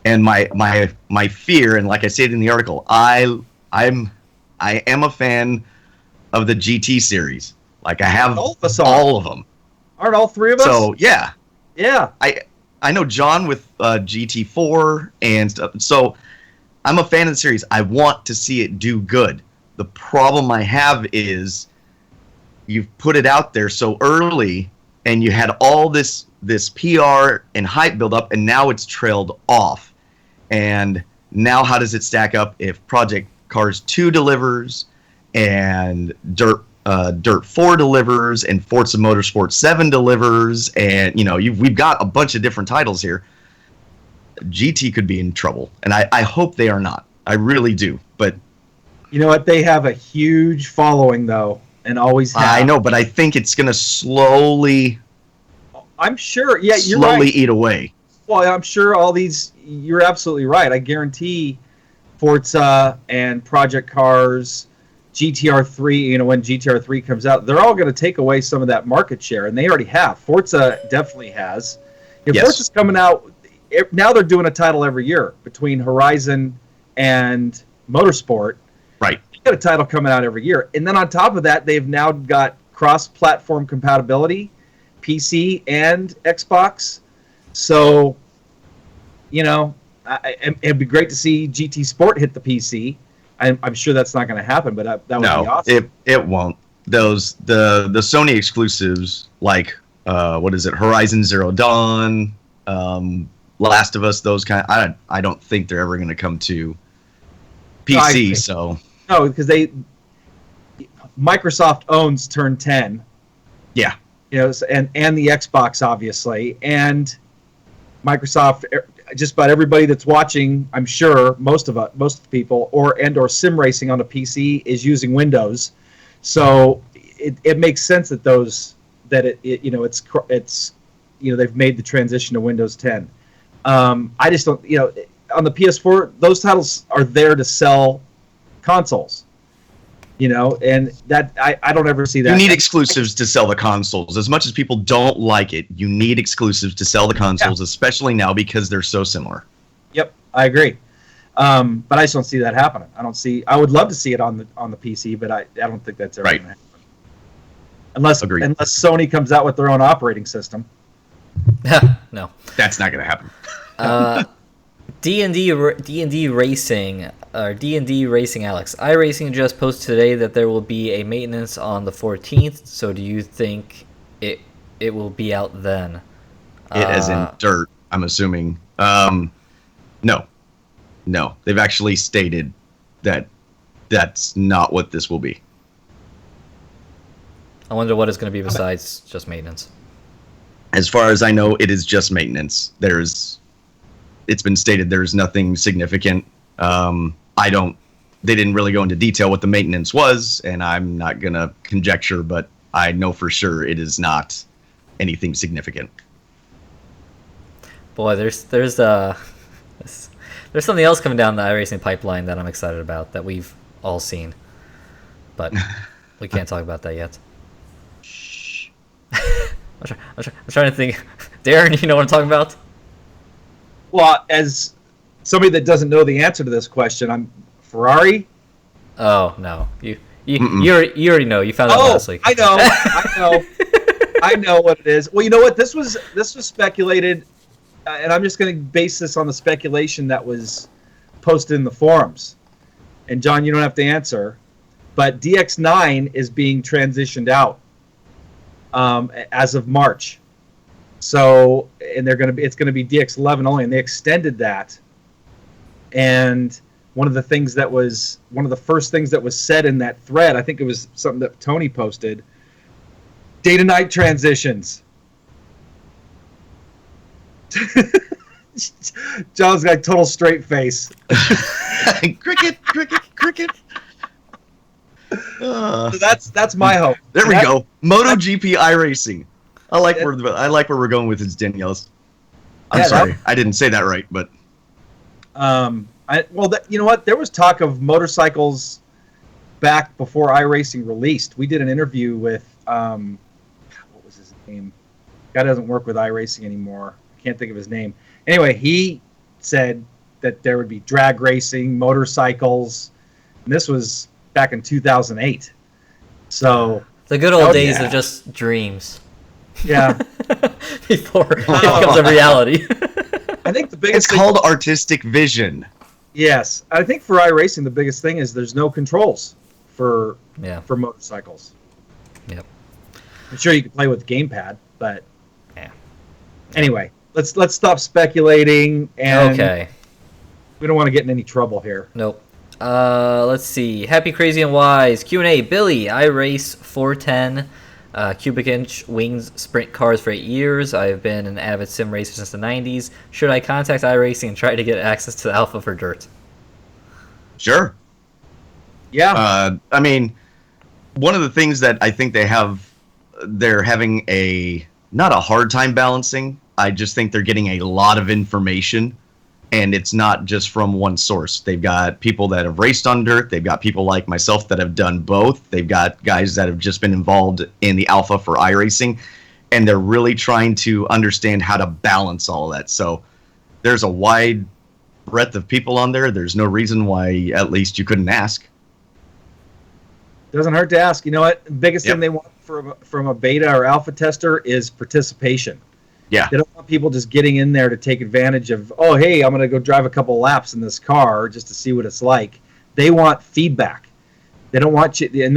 And my fear, and like I said in the article, I am a fan of the GT series. Like, I have all of them. Aren't all 3 of us? So yeah. Yeah. I know John with GT4 and stuff. So I'm a fan of the series. I want to see it do good. The problem I have is you've put it out there so early, and you had all this PR and hype build up, and now it's trailed off. And now how does it stack up if Project Cars 2 delivers, and Dirt 4 delivers, and Forza Motorsport 7 delivers, and we've got a bunch of different titles here. GT could be in trouble, and I hope they are not. I really do. But you know what? They have a huge following, though, and always have. I know, but I think it's going to slowly I'm sure. Yeah, you're slowly right. eat away. Well, I'm sure all these. You're absolutely right. I guarantee Forza and Project Cars, GTR 3. You know, when GTR 3 comes out, they're all going to take away some of that market share, and they already have. Forza definitely has. If Yes. Forza's coming out now, they're doing a title every year between Horizon and Motorsport. Right. They got a title coming out every year, and then on top of that, they've now got cross-platform compatibility, PC and Xbox. So, you know, it'd be great to see GT Sport hit the PC. I'm sure that's not going to happen, but that would be awesome. it won't. Those the Sony exclusives like what is it? Horizon Zero Dawn, Last of Us. Those kind. I don't think they're ever going to come to PC. No, because Microsoft owns Turn 10. Yeah. You know, and the Xbox obviously, and Microsoft. Just about everybody that's watching, I'm sure most of the people, or sim racing on a PC is using Windows, so it makes sense that they've made the transition to Windows 10. I just don't, on the PS4, those titles are there to sell consoles. And that I don't ever see that. You need exclusives to sell the consoles. As much as people don't like it, you need exclusives to sell the consoles, especially now because they're so similar. Yep, I agree. But I just don't see that happening. I would love to see it on the PC, but I don't think that's ever going to happen. Unless Sony comes out with their own operating system. No. That's not going to happen. D&D Racing, or D&D Racing Alex. iRacing just posted today that there will be a maintenance on the 14th, so do you think it will be out then? As in dirt, I'm assuming. No. They've actually stated that that's not what this will be. I wonder what it's going to be besides just maintenance. As far as I know, it is just maintenance. It's been stated there's nothing significant. They didn't really go into detail what the maintenance was, and I'm not going to conjecture, but I know for sure it is not anything significant. Boy, there's something else coming down the iRacing pipeline that I'm excited about that we've all seen, but we can't talk about that yet. I'm trying to think. Darren, you know what I'm talking about? Well, as somebody that doesn't know the answer to this question, I'm Ferrari. Oh no, you already know. You found out last week. I know, I know what it is. Well, you know what? This was speculated, and I'm just going to base this on the speculation that was posted in the forums. And John, you don't have to answer, but DX9 is being transitioned out as of March. So, and it's going to be DX11 only, and they extended that. And one of the first things that was said in that thread, I think it was something that Tony posted, day to night transitions. John's got a total straight face. Cricket. So that's my hope. There we go. MotoGP iRacing. I like where we're going with this, Danielle's. I'm sorry, I didn't say that right, but you know what? There was talk of motorcycles back before iRacing released. We did an interview with what was his name? Guy doesn't work with iRacing anymore. I can't think of his name. Anyway, he said that there would be drag racing, motorcycles, and this was back in 2008. So the good old days of just dreams. Yeah. Before it becomes a reality. I think the biggest It's called artistic vision. Yes. I think for iRacing, the biggest thing is there's no controls for motorcycles. Yep. I'm sure you can play with the gamepad, but yeah. Anyway, let's stop speculating, and we don't want to get in any trouble here. Nope. Let's see. Happy, Crazy, and Wise. Q&A. Billy, I race 410 cubic inch wings sprint cars for 8 years. I've been an avid sim racer since the 90s. Should I contact iRacing and try to get access to the alpha for dirt? Sure. Yeah. I mean, one of the things that I think they're having a not a hard time balancing. I just think they're getting a lot of information, and it's not just from one source. They've got people that have raced on dirt. They've got people like myself that have done both. They've got guys that have just been involved in the alpha for iRacing, and they're really trying to understand how to balance all of that. So there's a wide breadth of people on there. There's no reason why at least you couldn't ask. Doesn't hurt to ask. You know what? The biggest thing they want from a beta or alpha tester is participation. Yeah. They don't want people just getting in there to take advantage of, oh, hey, I'm going to go drive a couple laps in this car just to see what it's like. They want feedback. They don't want you, and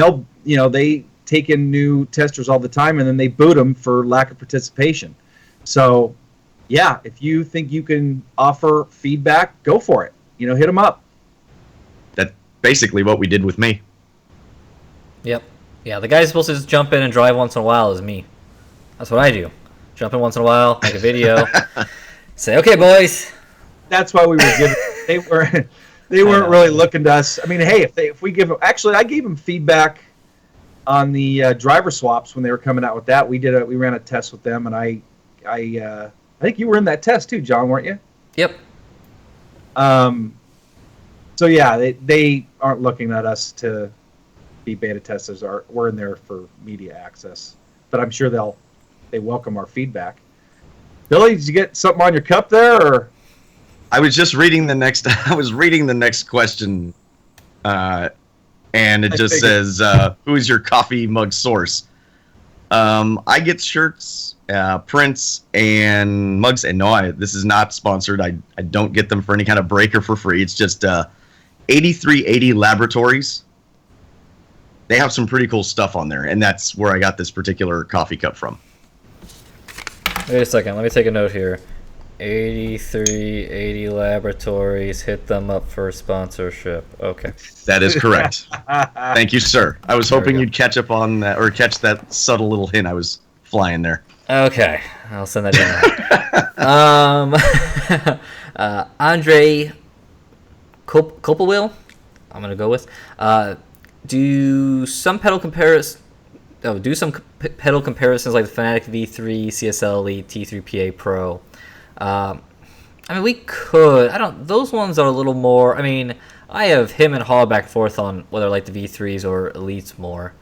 they take in new testers all the time, and then they boot them for lack of participation. So, yeah, if you think you can offer feedback, go for it. Hit them up. That's basically what we did with me. Yep. Yeah, the guy who's supposed to just jump in and drive once in a while is me. That's what I do. Jump in once in a while, make a video, say, "Okay, boys." That's why we were giving. They weren't really looking to us. I mean, hey, if we give them, actually, I gave them feedback on the driver swaps when they were coming out with that. We ran a test with them, and I think you were in that test too, John, weren't you? Yep. So yeah, they aren't looking at us to be beta testers. We're in there for media access, but I'm sure they welcome our feedback. Billy, did you get something on your cup there, or? I was just reading the next. I was reading the next question, and it just says, "Who is your coffee mug source?" I get shirts, prints, and mugs. And no, this is not sponsored. I don't get them for any kind of break or for free. It's just 8380 Laboratories. They have some pretty cool stuff on there, and that's where I got this particular coffee cup from. Wait a second. Let me take a note here. 8380 Laboratories. Hit them up for sponsorship. Okay. That is correct. Thank you, sir. I was hoping you'd catch up on that, or catch that subtle little hint I was flying there. Okay. I'll send that down. Andre Copelwheel, I'm going to go with. Do some pedal comparisons like the Fanatic V3, CSL Elite, T3PA Pro. I mean, we could. Those ones are a little more. I mean, I have him and Hall back and forth on whether I like the V3s or Elites more.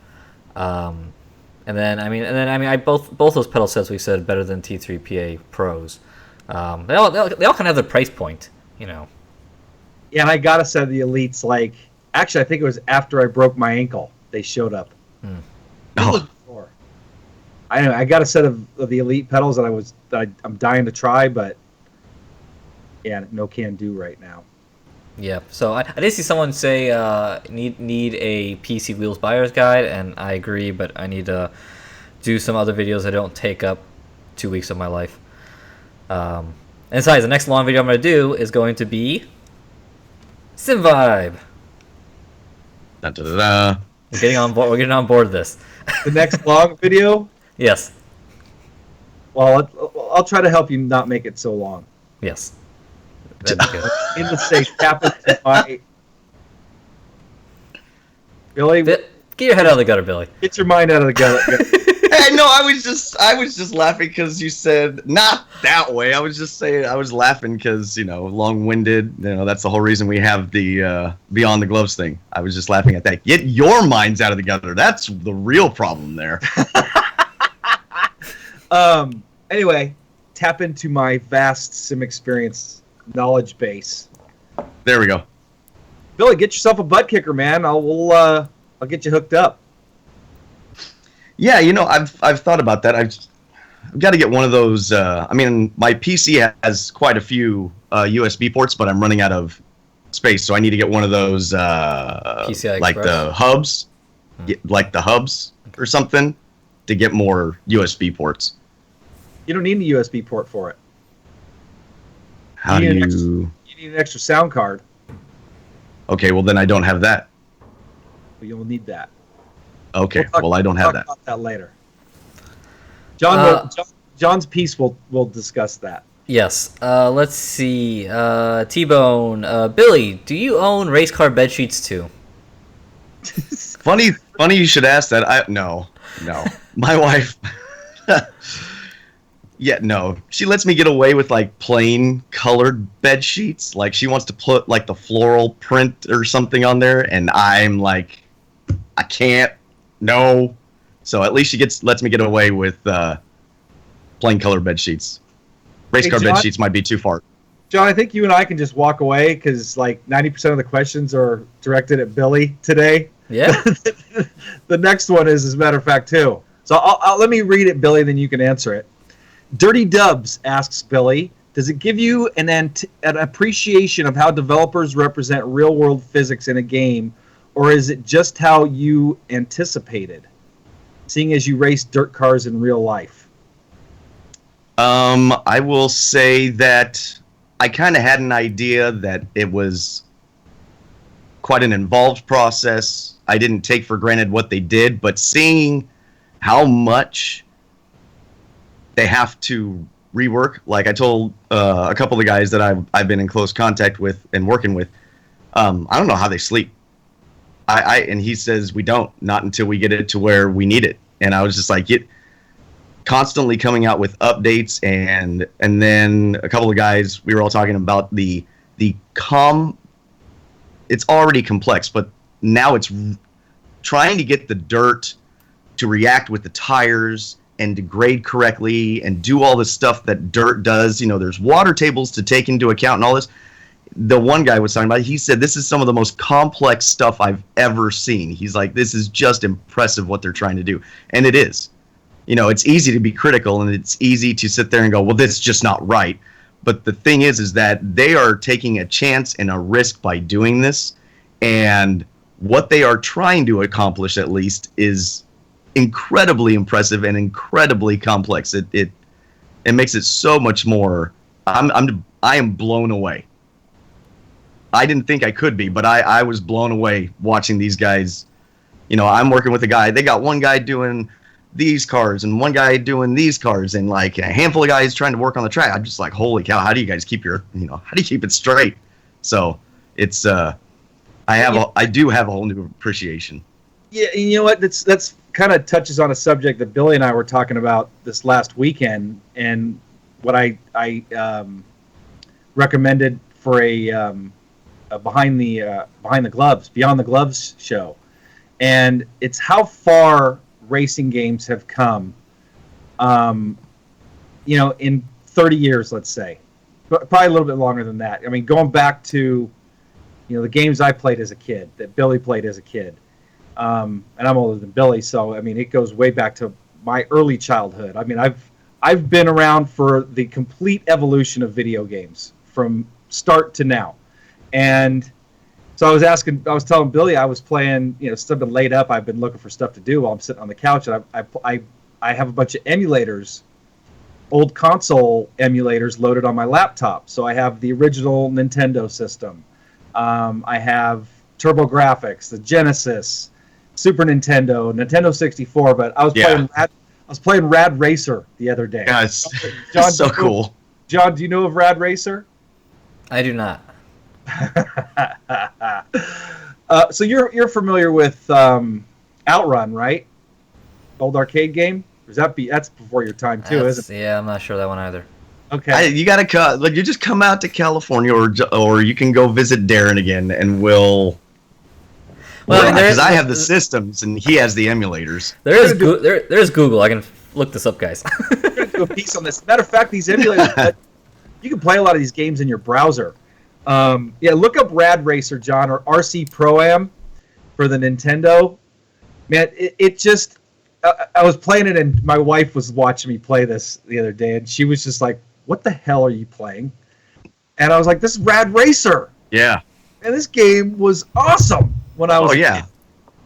And then both those pedal sets we said better than T3PA Pros. They all kind of have their price point, Yeah, and I got a set of the Elites. Actually, I think it was after I broke my ankle. They showed up. Oh. I got a set of the Elite pedals that I'm dying to try, but yeah, no can do right now. Yeah, so I did see someone say need a PC wheels buyer's guide, and I agree, but I need to do some other videos that don't take up 2 weeks of my life. And besides, the next long video I'm going to do is going to be Sim Vibe. Da, da, da, da. We're getting on board. We're getting on board with this. The next long video. Yes. Well, I'll try to help you not make it so long. Yes. That'd be good. In the say, tap into my Billy. Get your head out of the gutter, Billy. Get your mind out of the gutter. Hey, no, I was just laughing because you said not that way. I was just saying I was laughing because long-winded. That's the whole reason we have the Beyond the Gloves thing. I was just laughing at that. Get your minds out of the gutter. That's the real problem there. Anyway, tap into my vast sim experience knowledge base. There we go. Billy, get yourself a butt kicker, man. I'll get you hooked up. Yeah, I've thought about that. I've got to get one of those. My PC has quite a few USB ports, but I'm running out of space, so I need to get one of those PCI like the hubs, or something, to get more USB ports. You don't need a USB port for it. How do you? You need an extra sound card. Okay, well then I don't have that. But you'll need that. Okay, well I don't have that. We'll talk about that later. John's piece will discuss that. Yes. Let's see. T-Bone. Billy, do you own race car bed sheets too? Funny you should ask that. No. My wife Yeah, no. She lets me get away with like plain colored bed sheets. Like she wants to put like the floral print or something on there, and I'm like, I can't. No. So at least she lets me get away with plain colored bed sheets. Race car bed sheets might be too far. John, I think you and I can just walk away because like 90% of the questions are directed at Billy today. Yeah. The next one is, as a matter of fact, too. So I'll let me read it, Billy, then you can answer it. Dirty Dubs asks Billy, does it give you an appreciation of how developers represent real-world physics in a game, or is it just how you anticipated, seeing as you race dirt cars in real life? I will say that I kind of had an idea that it was quite an involved process. I didn't take for granted what they did, but seeing how much they have to rework, like I told a couple of the guys that I've been in close contact with and working with, I don't know how they sleep. And he says we don't, not until we get it to where we need it. And I was just like, constantly coming out with updates, and then a couple of guys, we were all talking about it's already complex, but now it's trying to get the dirt to react with the tires and degrade correctly and do all the stuff that dirt does. There's water tables to take into account and all this. The one guy was talking about, he said, this is some of the most complex stuff I've ever seen. He's like, this is just impressive what they're trying to do. And it is. It's easy to be critical, and it's easy to sit there and go, well, this is just not right. But the thing is that they are taking a chance and a risk by doing this. And what they are trying to accomplish, at least, is incredibly impressive and incredibly complex. It makes it so much more. I am blown away. I didn't think I could be, but I was blown away watching these guys. I'm working with a guy. They got one guy doing these cars and one guy doing these cars and like a handful of guys trying to work on the track. I'm just like, holy cow, how do you guys keep how do you keep it straight? So it's I do have a whole new appreciation. Yeah, you know what? That's kind of touches on a subject that Billy and I were talking about this last weekend, and what I recommended for a behind the gloves, Beyond the Gloves show, and it's how far racing games have come, in 30 years, let's say, but probably a little bit longer than that. I mean, going back to, the games I played as a kid, that Billy played as a kid, and I'm older than Billy, so I mean, it goes way back to my early childhood. I mean, I've been around for the complete evolution of video games from start to now, and so I was telling Billy I was playing, stuff been laid up. I've been looking for stuff to do while I'm sitting on the couch, and I have a bunch of emulators, old console emulators loaded on my laptop. So I have the original Nintendo system. I have TurboGrafx, the Genesis, Super Nintendo, Nintendo 64. But I was playing Rad Racer the other day. Yeah, it's so cool. John, do you know of Rad Racer? I do not. So you're familiar with Outrun, right? Old arcade game. Or that's before your time too, isn't it? Yeah, I'm not sure that one either. Okay. You gotta you just come out to California, or you can go visit Darren again, and we'll. Well, because I have the systems and he has the emulators. There's Google. I can look this up, guys. We're gonna do a piece on this. Matter of fact, these emulators, you can play a lot of these games in your browser. Look up Rad Racer, John, or RC Pro-Am for the Nintendo. Man, it just... I was playing it, and my wife was watching me play this the other day, and she was just like, what the hell are you playing? And I was like, this is Rad Racer. Yeah. And this game was awesome when I was... Oh, yeah.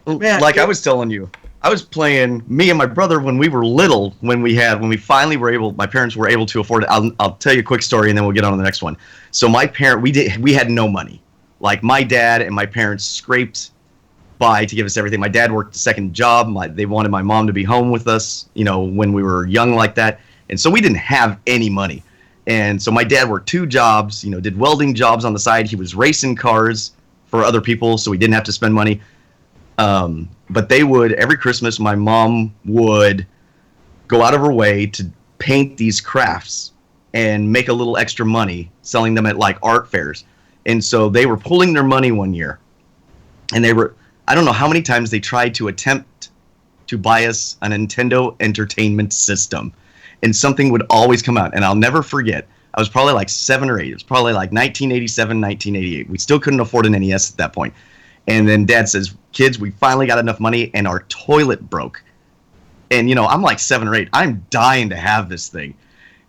Man, I was telling you, I was playing, me and my brother, when we were little, when we finally were able, my parents were able to afford it. I'll tell you a quick story, and then we'll get on to the next one. So we had no money. Like, my dad and my parents scraped by to give us everything. My dad worked a second job. They wanted my mom to be home with us, when we were young like that. And so we didn't have any money. And so my dad worked 2 jobs, did welding jobs on the side. He was racing cars for other people, so we didn't have to spend money. But every Christmas, my mom would go out of her way to paint these crafts and make a little extra money selling them at like art fairs. And so they were pulling their money one year, and I don't know how many times they tried to attempt to buy us a Nintendo Entertainment System, and something would always come out. And I'll never forget, I was probably like 7 or 8. It was probably like 1987, 1988. We still couldn't afford an NES at that point. And then Dad says, kids, we finally got enough money, and our toilet broke. And, I'm like 7 or 8. I'm dying to have this thing.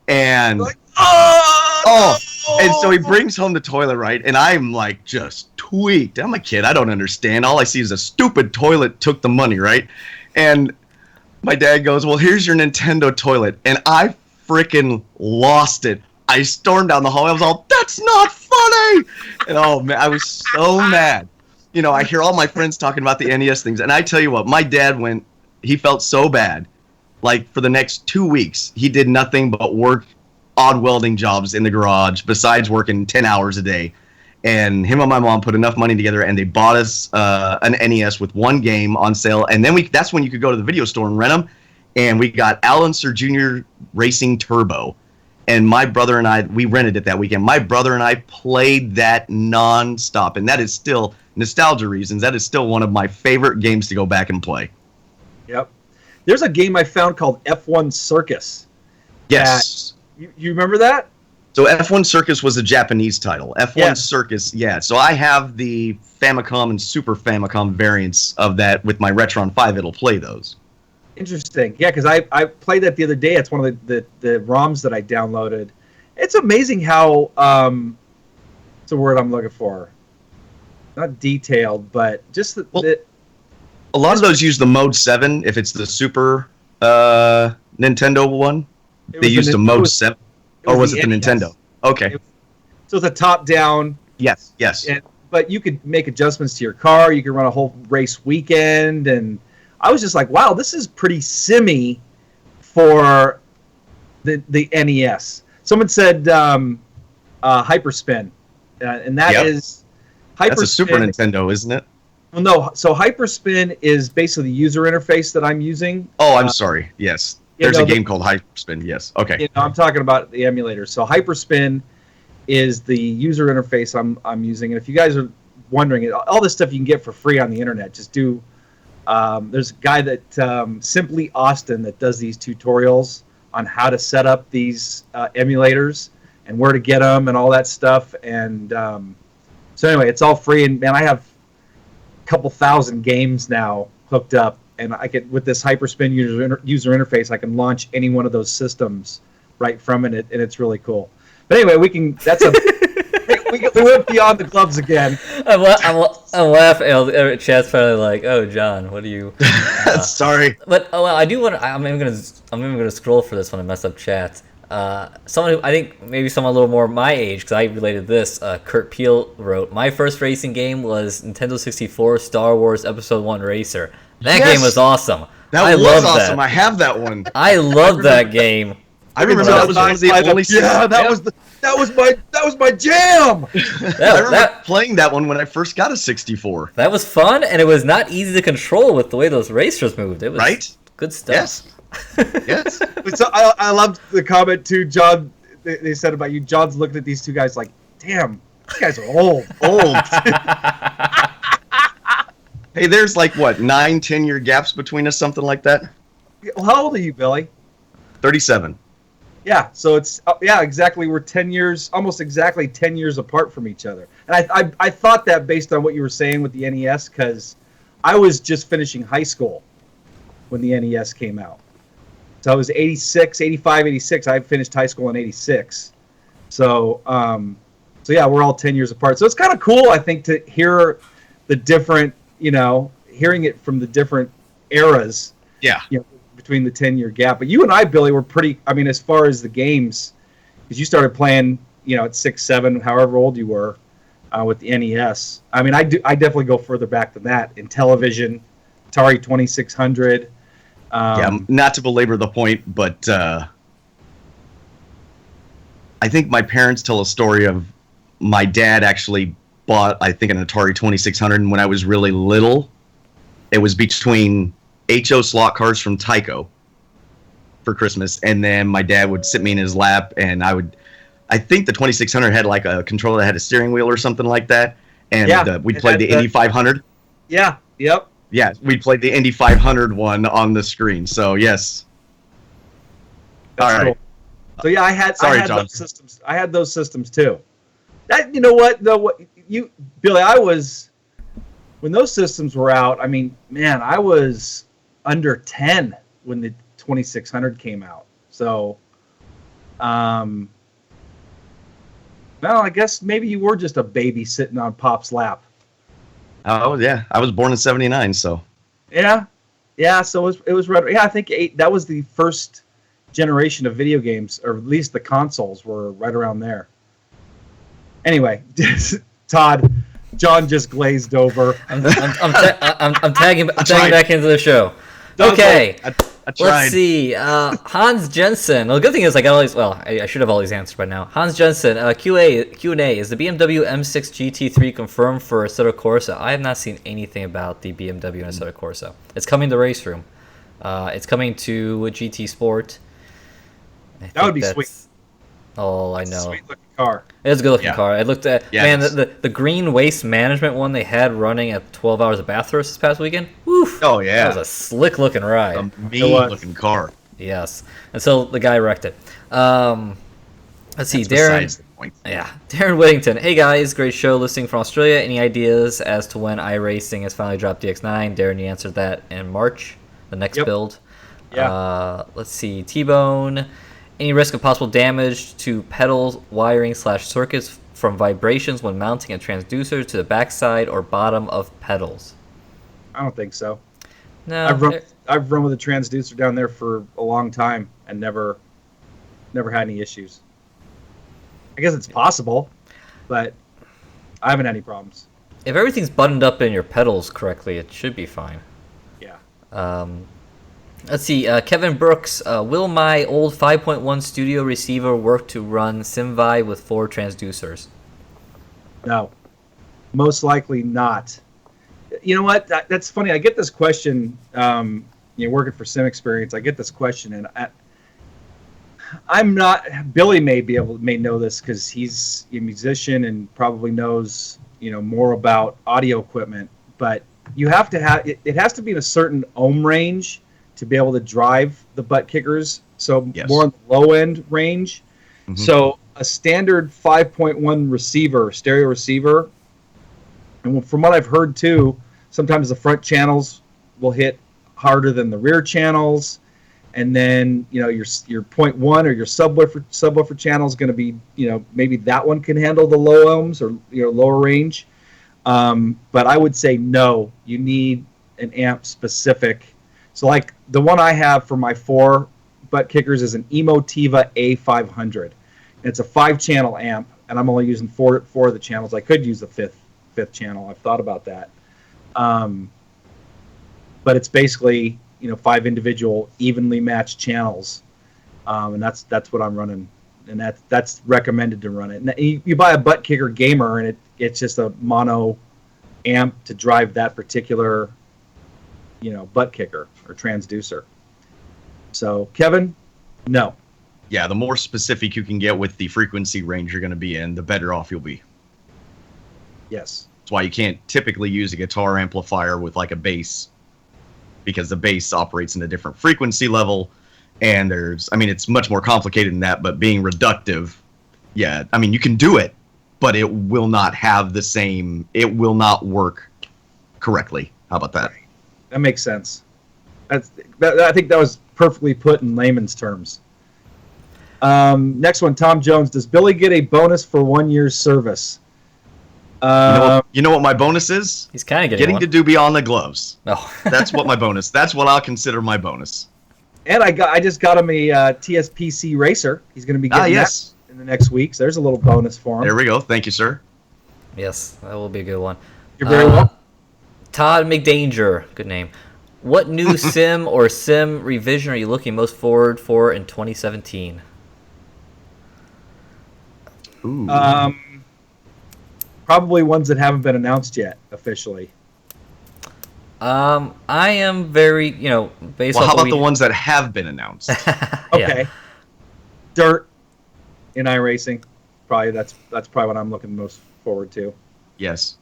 And, Like, and so he brings home the toilet, right? And I'm like just tweaked. I'm a kid. I don't understand. All I see is a stupid toilet took the money, right? And my dad goes, well, here's your Nintendo toilet. And I freaking lost it. I stormed down the hallway. I was all, that's not funny. And oh, man, I was so mad. I hear all my friends talking about the NES things. And I tell you what, my dad he felt so bad. Like for the next 2 weeks, he did nothing but work odd welding jobs in the garage besides working 10 hours a day. And him and my mom put enough money together, and they bought us an NES with one game on sale. And then that's when you could go to the video store and rent them. And we got Alan Sir Jr. Racing Turbo. And my brother and I, we rented it that weekend. My brother and I played that nonstop. And that is still, nostalgia reasons, that is still one of my favorite games to go back and play. Yep. There's a game I found called F1 Circus. Yes. You remember that? So F1 Circus was a Japanese title. F1 Circus, yeah. So I have the Famicom and Super Famicom variants of that with my Retron 5. It'll play those. Interesting. Yeah, because I played that the other day. It's one of the ROMs that I downloaded. It's amazing how, what's the word I'm looking for? Not detailed, but just a lot of those use the Mode 7 if it's the Super Nintendo one. They used the Mode 7. Or was it the Nintendo? Okay. So it's a top-down. Yes. But you could make adjustments to your car. You could run a whole race weekend. And I was just like, wow, this is pretty simmy for the NES. Someone said Hyperspin. And that is... Hyperspin, that's a Super Nintendo, isn't it? Well, no. So Hyperspin is basically the user interface that I'm using. Oh, I'm sorry. Yes. There's a game called Hyperspin, yes. Okay. I'm talking about the emulator. So Hyperspin is the user interface I'm using. And if you guys are wondering, all this stuff you can get for free on the internet. Just do. There's a guy that Simply Austin that does these tutorials on how to set up these emulators and where to get them and all that stuff. And so anyway, it's all free. And man, I have a couple thousand games now hooked up. And I can, with this Hyperspin user interface, I can launch any one of those systems right from it, and it's really cool. But anyway, we can. That's a. we went beyond the gloves again. I'm laughing. Chat's probably like, "Oh, John, what are you?" Sorry. But I do want to. I'm even gonna scroll for this one and mess up chat. Someone who I think maybe someone a little more my age, because I related this. Kurt Peel wrote, "My first racing game was Nintendo 64 Star Wars Episode 1 Racer. That game was awesome. That was awesome. I have that one. I love that game. I remember that was one of the only. Yeah, that was my jam. I remember playing that one when I first got a 64. That was fun, and it was not easy to control with the way those racers moved. It was good stuff. Yes. So I loved the comment too, John. They said about you. John's looking at these two guys like, damn, these guys are old. Hey, there's like, what, 9-10 year gaps between us, something like that? Well, how old are you, Billy? 37. Yeah, so it's, exactly. We're 10 years, almost exactly 10 years apart from each other. And I thought that based on what you were saying with the NES, because I was just finishing high school when the NES came out. So I was 86, 85, 86. I finished high school in 86. So yeah, we're all 10 years apart. So it's kind of cool, I think, to hear the different, hearing it from the different eras. Yeah. Between the 10-year gap. But you and I, Billy, were pretty, as far as the games, because you started playing, at 6, 7, however old you were, with the NES. I definitely go further back than that in television, Atari 2600. Not to belabor the point, but I think my parents tell a story of my dad actually bought, I think, an Atari 2600, and when I was really little, it was between HO slot cars from Tyco for Christmas, and then my dad would sit me in his lap, and I think the 2600 had like a controller that had a steering wheel or something like that, and we played the Indy 500. Yeah. Yep. Yeah, we played the Indy 500 one on the screen. So yes. That's all right. cool. So yeah, I had John. those systems. I had those systems too. That you know what? Billy, when those systems were out. I mean, man, I was under 10 when the 2600 came out. So, well, I guess maybe you were just a baby sitting on Pop's lap. Oh yeah, I was born in '79, so. Yeah. So it was right. Yeah, I think that was the first generation of video games, or at least the consoles were right around there. Anyway, Todd, John just glazed over. I'm tagging back into the show. Okay, I tried. Let's see. Hans Jensen. Well, the good thing is I should have all these answered by now. Hans Jensen, Q&A. Is the BMW M6 GT3 confirmed for Assetto Corsa? I have not seen anything about the BMW and Assetto Corsa. It's coming to Race Room. It's coming to GT Sport. That would be sweet. Oh, I know. Sweet looking car. It is a good looking car. I looked at the green waste management one they had running at 12 hours of Bathurst this past weekend. Woof. Oh yeah, that was a slick looking ride. A mean looking car. Yes, until the guy wrecked it. Let's see, Darren. Yeah, Darren Whittington. Hey guys, great show. Listening from Australia. Any ideas as to when iRacing has finally dropped DX9? Darren, you answered that in March. The next build. Yeah. Let's see, T-Bone. Any risk of possible damage to pedals, wiring / circuits from vibrations when mounting a transducer to the backside or bottom of pedals? I don't think so. No, I've run with a transducer down there for a long time and never had any issues. I guess it's possible, but I haven't had any problems. If everything's buttoned up in your pedals correctly, it should be fine. Yeah. Let's see, Kevin Brooks. Will my old 5.1 studio receiver work to run SimVi with 4 transducers? No. Most likely not. You know what? That's funny. I get this question, working for Sim Experience, I get this question, and I'm not. Billy may know this because he's a musician and probably knows more about audio equipment. But you have to have it has to be in a certain ohm range to be able to drive the butt kickers. So more on the low end range. Mm-hmm. So a standard 5.1 receiver, stereo receiver, and from what I've heard too, sometimes the front channels will hit harder than the rear channels. And then, your 0.1 or your subwoofer channel is going to be, maybe that one can handle the low ohms or lower range. But I would say no, you need an amp specific. So like the one I have for my 4 butt kickers is an Emotiva A500. And it's a 5-channel amp, and I'm only using 4 of the channels. I could use the fifth channel. I've thought about that. But it's basically 5 individual evenly matched channels, and that's what I'm running, and that's recommended to run it. And you buy a butt kicker gamer, and it's just a mono amp to drive that particular butt kicker or transducer. So Kevin, no. Yeah, the more specific you can get with the frequency range you're going to be in, the better off you'll be. Yes. That's why you can't typically use a guitar amplifier with like a bass, because the bass operates in a different frequency level, and it's much more complicated than that, but being reductive, you can do it, but it will not have it will not work correctly. How about that? That makes sense. I think that was perfectly put in layman's terms. Next one, Tom Jones. Does Billy get a bonus for 1 year's service? You know what my bonus is? He's kind of getting to do Beyond the Gloves. Oh. That's what my bonus. That's what I'll consider my bonus. And I just got him a TSPC racer. He's going to be getting that in the next week. So there's a little bonus for him. There we go. Thank you, sir. Yes, that will be a good one. You're very welcome. Todd McDanger, good name. What new sim or sim revision are you looking most forward for in 2017? Ooh. Probably ones that haven't been announced yet officially. I am very, based Well, off how what about the ones that have been announced? Okay. Yeah. Dirt in iRacing. Probably that's probably what I'm looking most forward to. Yes.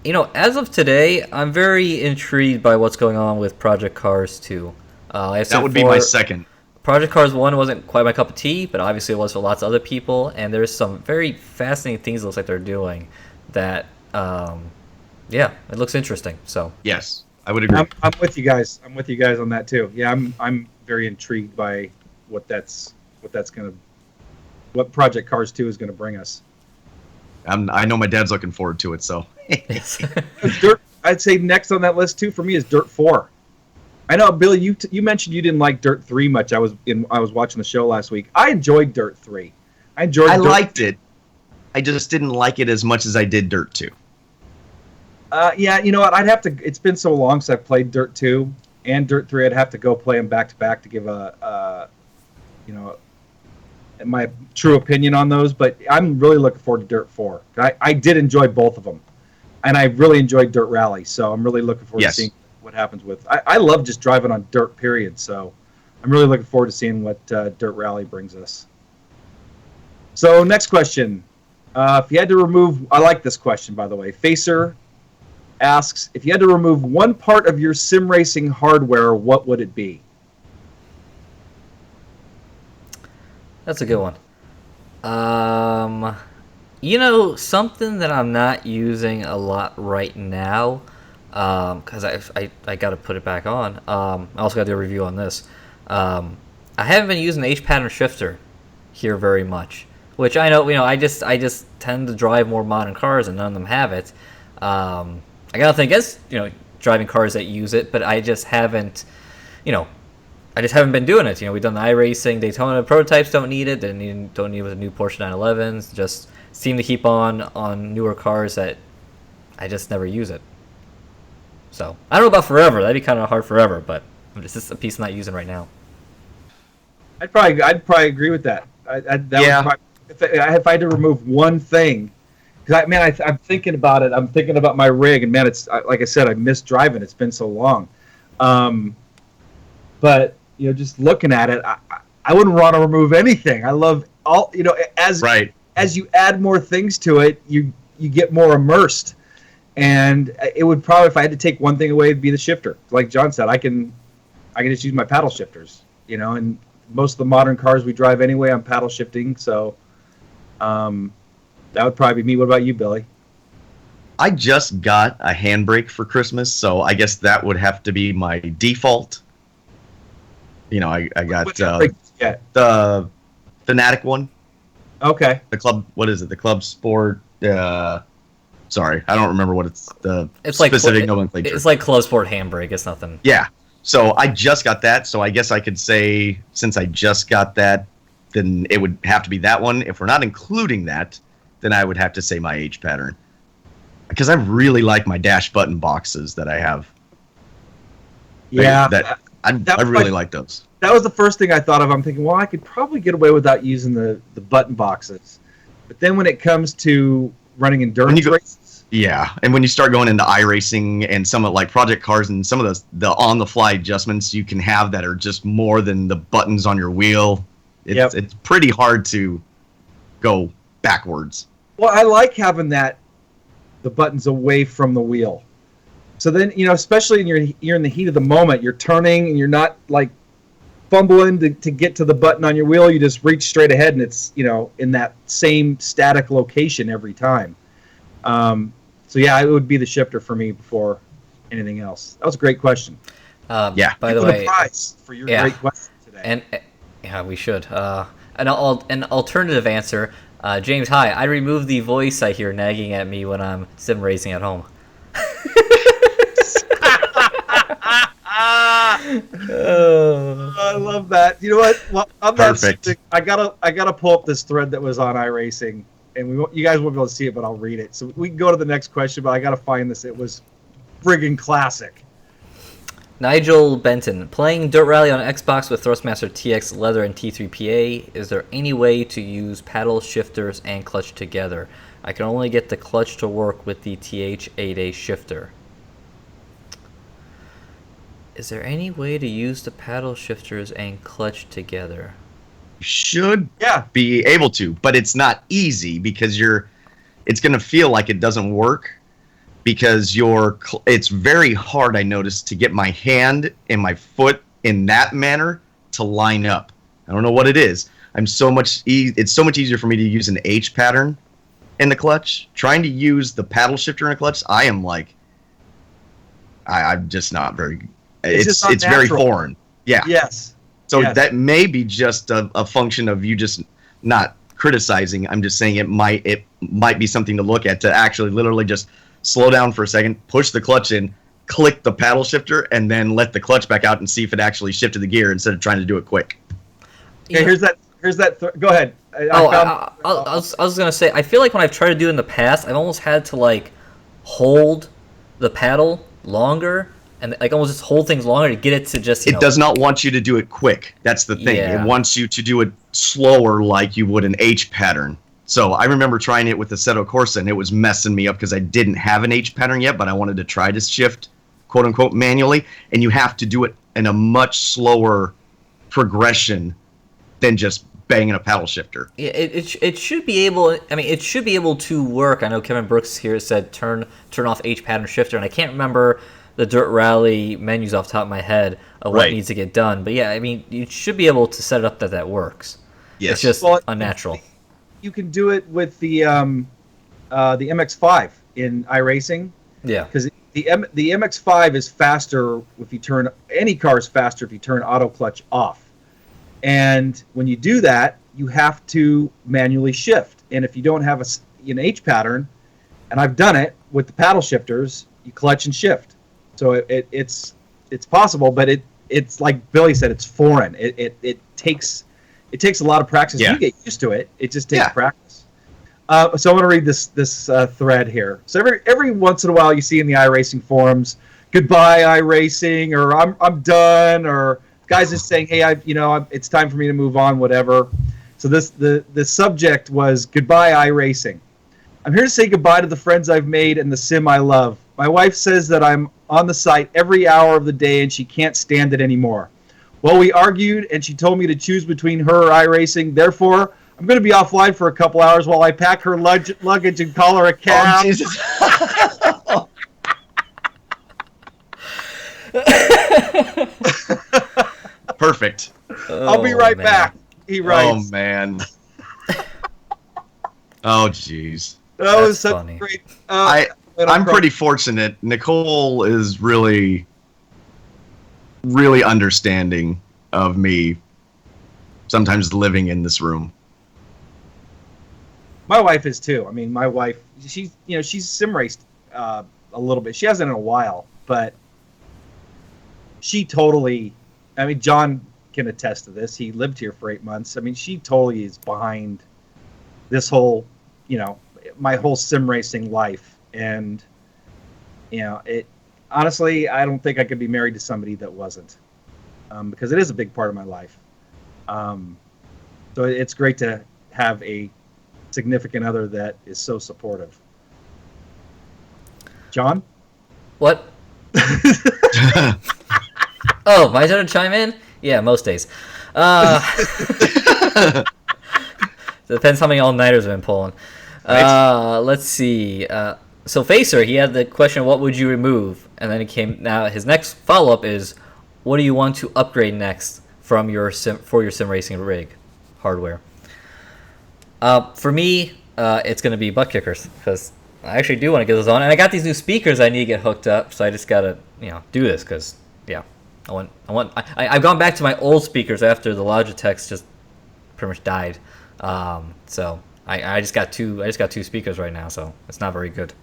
As of today, I'm very intrigued by what's going on with Project Cars 2. Like I said That would be my before, second. Project Cars 1 wasn't quite my cup of tea, but obviously it was for lots of other people, and there's some very fascinating things it looks like they're doing that, yeah, it looks interesting. So Yes, I would agree. I'm with you guys. I'm with you guys on that too. Yeah, I'm very intrigued by what Project Cars 2 is gonna bring us. I know my dad's looking forward to it, so. Dirt. I'd say next on that list too for me is Dirt 4. I know, Billy. You mentioned you didn't like Dirt 3 much. I was watching the show last week. I enjoyed Dirt 3. I liked it. I just didn't like it as much as I did Dirt 2. Yeah, you know what? I'd have to. It's been so long since I've played Dirt 2 and Dirt 3. I'd have to go play them back to back to give my true opinion on those. But I'm really looking forward to Dirt 4. I did enjoy both of them, and I really enjoyed Dirt Rally. So I'm really looking forward to seeing what happens with. I love just driving on dirt. Period. So I'm really looking forward to seeing what Dirt Rally brings us. So next question. If you had to remove, I like this question, by the way. Facer asks, if you had to remove one part of your sim racing hardware, what would it be? that's a good one. Something that I'm not using a lot right now, because I got to put it back on. I also got to do a review on this. I haven't been using the H pattern shifter here very much, which I know, I just tend to drive more modern cars and none of them have it. I got nothing against, driving cars that use it, but I just haven't been doing it. We've done the iRacing, Daytona prototypes don't need it. Don't need it with the new Porsche 911s. Just seem to keep on newer cars that I just never use it. So I don't know about forever. That'd be kind of hard forever, but it's just a piece I'm not using right now. I'd probably agree with that. If I had to remove one thing, because I'm thinking about it. I'm thinking about my rig, and man, it's like I said, I miss driving. It's been so long. But just looking at it, I wouldn't want to remove anything. I love all as you add more things to it, you get more immersed. And it would probably, if I had to take one thing away, it'd be the shifter. Like John said, I can just use my paddle shifters. And most of the modern cars we drive anyway, I'm paddle shifting. So that would probably be me. What about you, Billy? I just got a handbrake for Christmas, so I guess that would have to be my default. I got the Fanatic one. Okay. The club, what is it? The Club Sport. Sorry, I don't remember what it's specific nomenclature. It's like Club Sport handbrake. It's nothing. Yeah. So I just got that. So I guess I could say, since I just got that, then it would have to be that one. If we're not including that, then I would have to say my H pattern. Because I really like my dash button boxes that I have. Yeah. I really like those. That was the first thing I thought of. I'm thinking, well, I could probably get away without using the button boxes. But then when it comes to running endurance races. Yeah, and when you start going into iRacing and some of like Project Cars and some of the on-the-fly adjustments you can have that are just more than the buttons on your wheel, it's pretty hard to go backwards. Well, I like having the buttons away from the wheel. So then, especially you're in the heat of the moment, you're turning and you're not like fumbling to get to the button on your wheel. You just reach straight ahead and it's, in that same static location every time. So yeah, it would be the shifter for me before anything else. That was a great question. By the way, prize for your great question today. And yeah, we should. An alternative answer. James, hi. I remove the voice I hear nagging at me when I'm sim racing at home. I love that. You know what? Well, on that Perfect. subject, I gotta pull up this thread that was on iRacing, and you guys won't be able to see it, but I'll read it. So we can go to the next question, but I gotta find this. It was friggin' classic. Nigel Benton, playing Dirt Rally on Xbox with Thrustmaster TX Leather and T3PA, is there any way to use paddle shifters and clutch together? I can only get the clutch to work with the TH8A shifter. Is there any way to use the paddle shifters and clutch together? Should be able to, but it's not easy because it's going to feel like it doesn't work because it's very hard, I noticed, to get my hand and my foot in that manner to line up. I don't know what it is. It's so much easier for me to use an H pattern in the clutch. Trying to use the paddle shifter in a clutch, I am like, I'm just not very. It's very foreign. Yeah. Yes. So that may be just a function of you just not criticizing. I'm just saying it might be something to look at, to actually literally just slow down for a second, push the clutch in, click the paddle shifter, and then let the clutch back out and see if it actually shifted the gear instead of trying to do it quick. Okay, here's that. Go ahead. I was gonna say, I feel like when I've tried to do it in the past, I've almost had to like hold the paddle longer and like almost just hold things longer to get it to just. It does not want you to do it quick. That's the thing. Yeah. It wants you to do it slower, like you would an H pattern. So I remember trying it with the Assetto Corsa, and it was messing me up because I didn't have an H pattern yet, but I wanted to try to shift, quote unquote, manually, and you have to do it in a much slower progression than just banging a paddle shifter. Yeah, it should be able. I mean, it should be able to work. I know Kevin Brooks here said turn off H pattern shifter, and I can't remember the Dirt Rally menus off the top of my head of what needs to get done. But yeah, I mean, you should be able to set it up that works. Yes. It's just unnatural. You can do it with the MX-5 in iRacing. Yeah. Because the MX-5 is faster if you turn any car is faster if you turn auto clutch off. And when you do that, you have to manually shift. And if you don't have an H pattern, and I've done it with the paddle shifters, you clutch and shift. So it's possible, but it's like Billy said, it's foreign. It takes a lot of practice. Yeah. You get used to it. It just takes practice. So I'm going to read this thread here. So every once in a while, you see in the iRacing forums, "Goodbye iRacing," or "I'm done," or guys just saying, "Hey, it's time for me to move on," whatever. So the subject was "Goodbye iRacing." I'm here to say goodbye to the friends I've made and the sim I love. My wife says that I'm on the site every hour of the day and she can't stand it anymore. Well, we argued and she told me to choose between her or iRacing. Therefore, I'm going to be offline for a couple hours while I pack her luggage and call her a cab. Oh, Jesus. Perfect. I'll be right back. He writes. Oh, man. Oh, jeez. That was That's such funny. great. I'm pretty fortunate. Nicole is really, really understanding of me sometimes living in this room. My wife is too. I mean, my wife, she's sim raced a little bit. She hasn't in a while, but she totally. I mean, John can attest to this. He lived here for 8 months. I mean, she totally is behind this whole, my whole sim racing life. And, it honestly, I don't think I could be married to somebody that wasn't, because it is a big part of my life. So it's great to have a significant other that is so supportive. John? What? Oh, my turn to chime in? Yeah, most days. Depends how many all-nighters I've been pulling. Let's see. So Facer, he had the question, what would you remove? And then now his next follow-up is, what do you want to upgrade next from your sim racing rig hardware? For me, it's going to be butt kickers, because I actually do want to get those on. And I got these new speakers I need to get hooked up, so I just got to, do this, because, yeah. I've gone back to my old speakers after the Logitechs just pretty much died. So I just got two speakers right now, so it's not very good.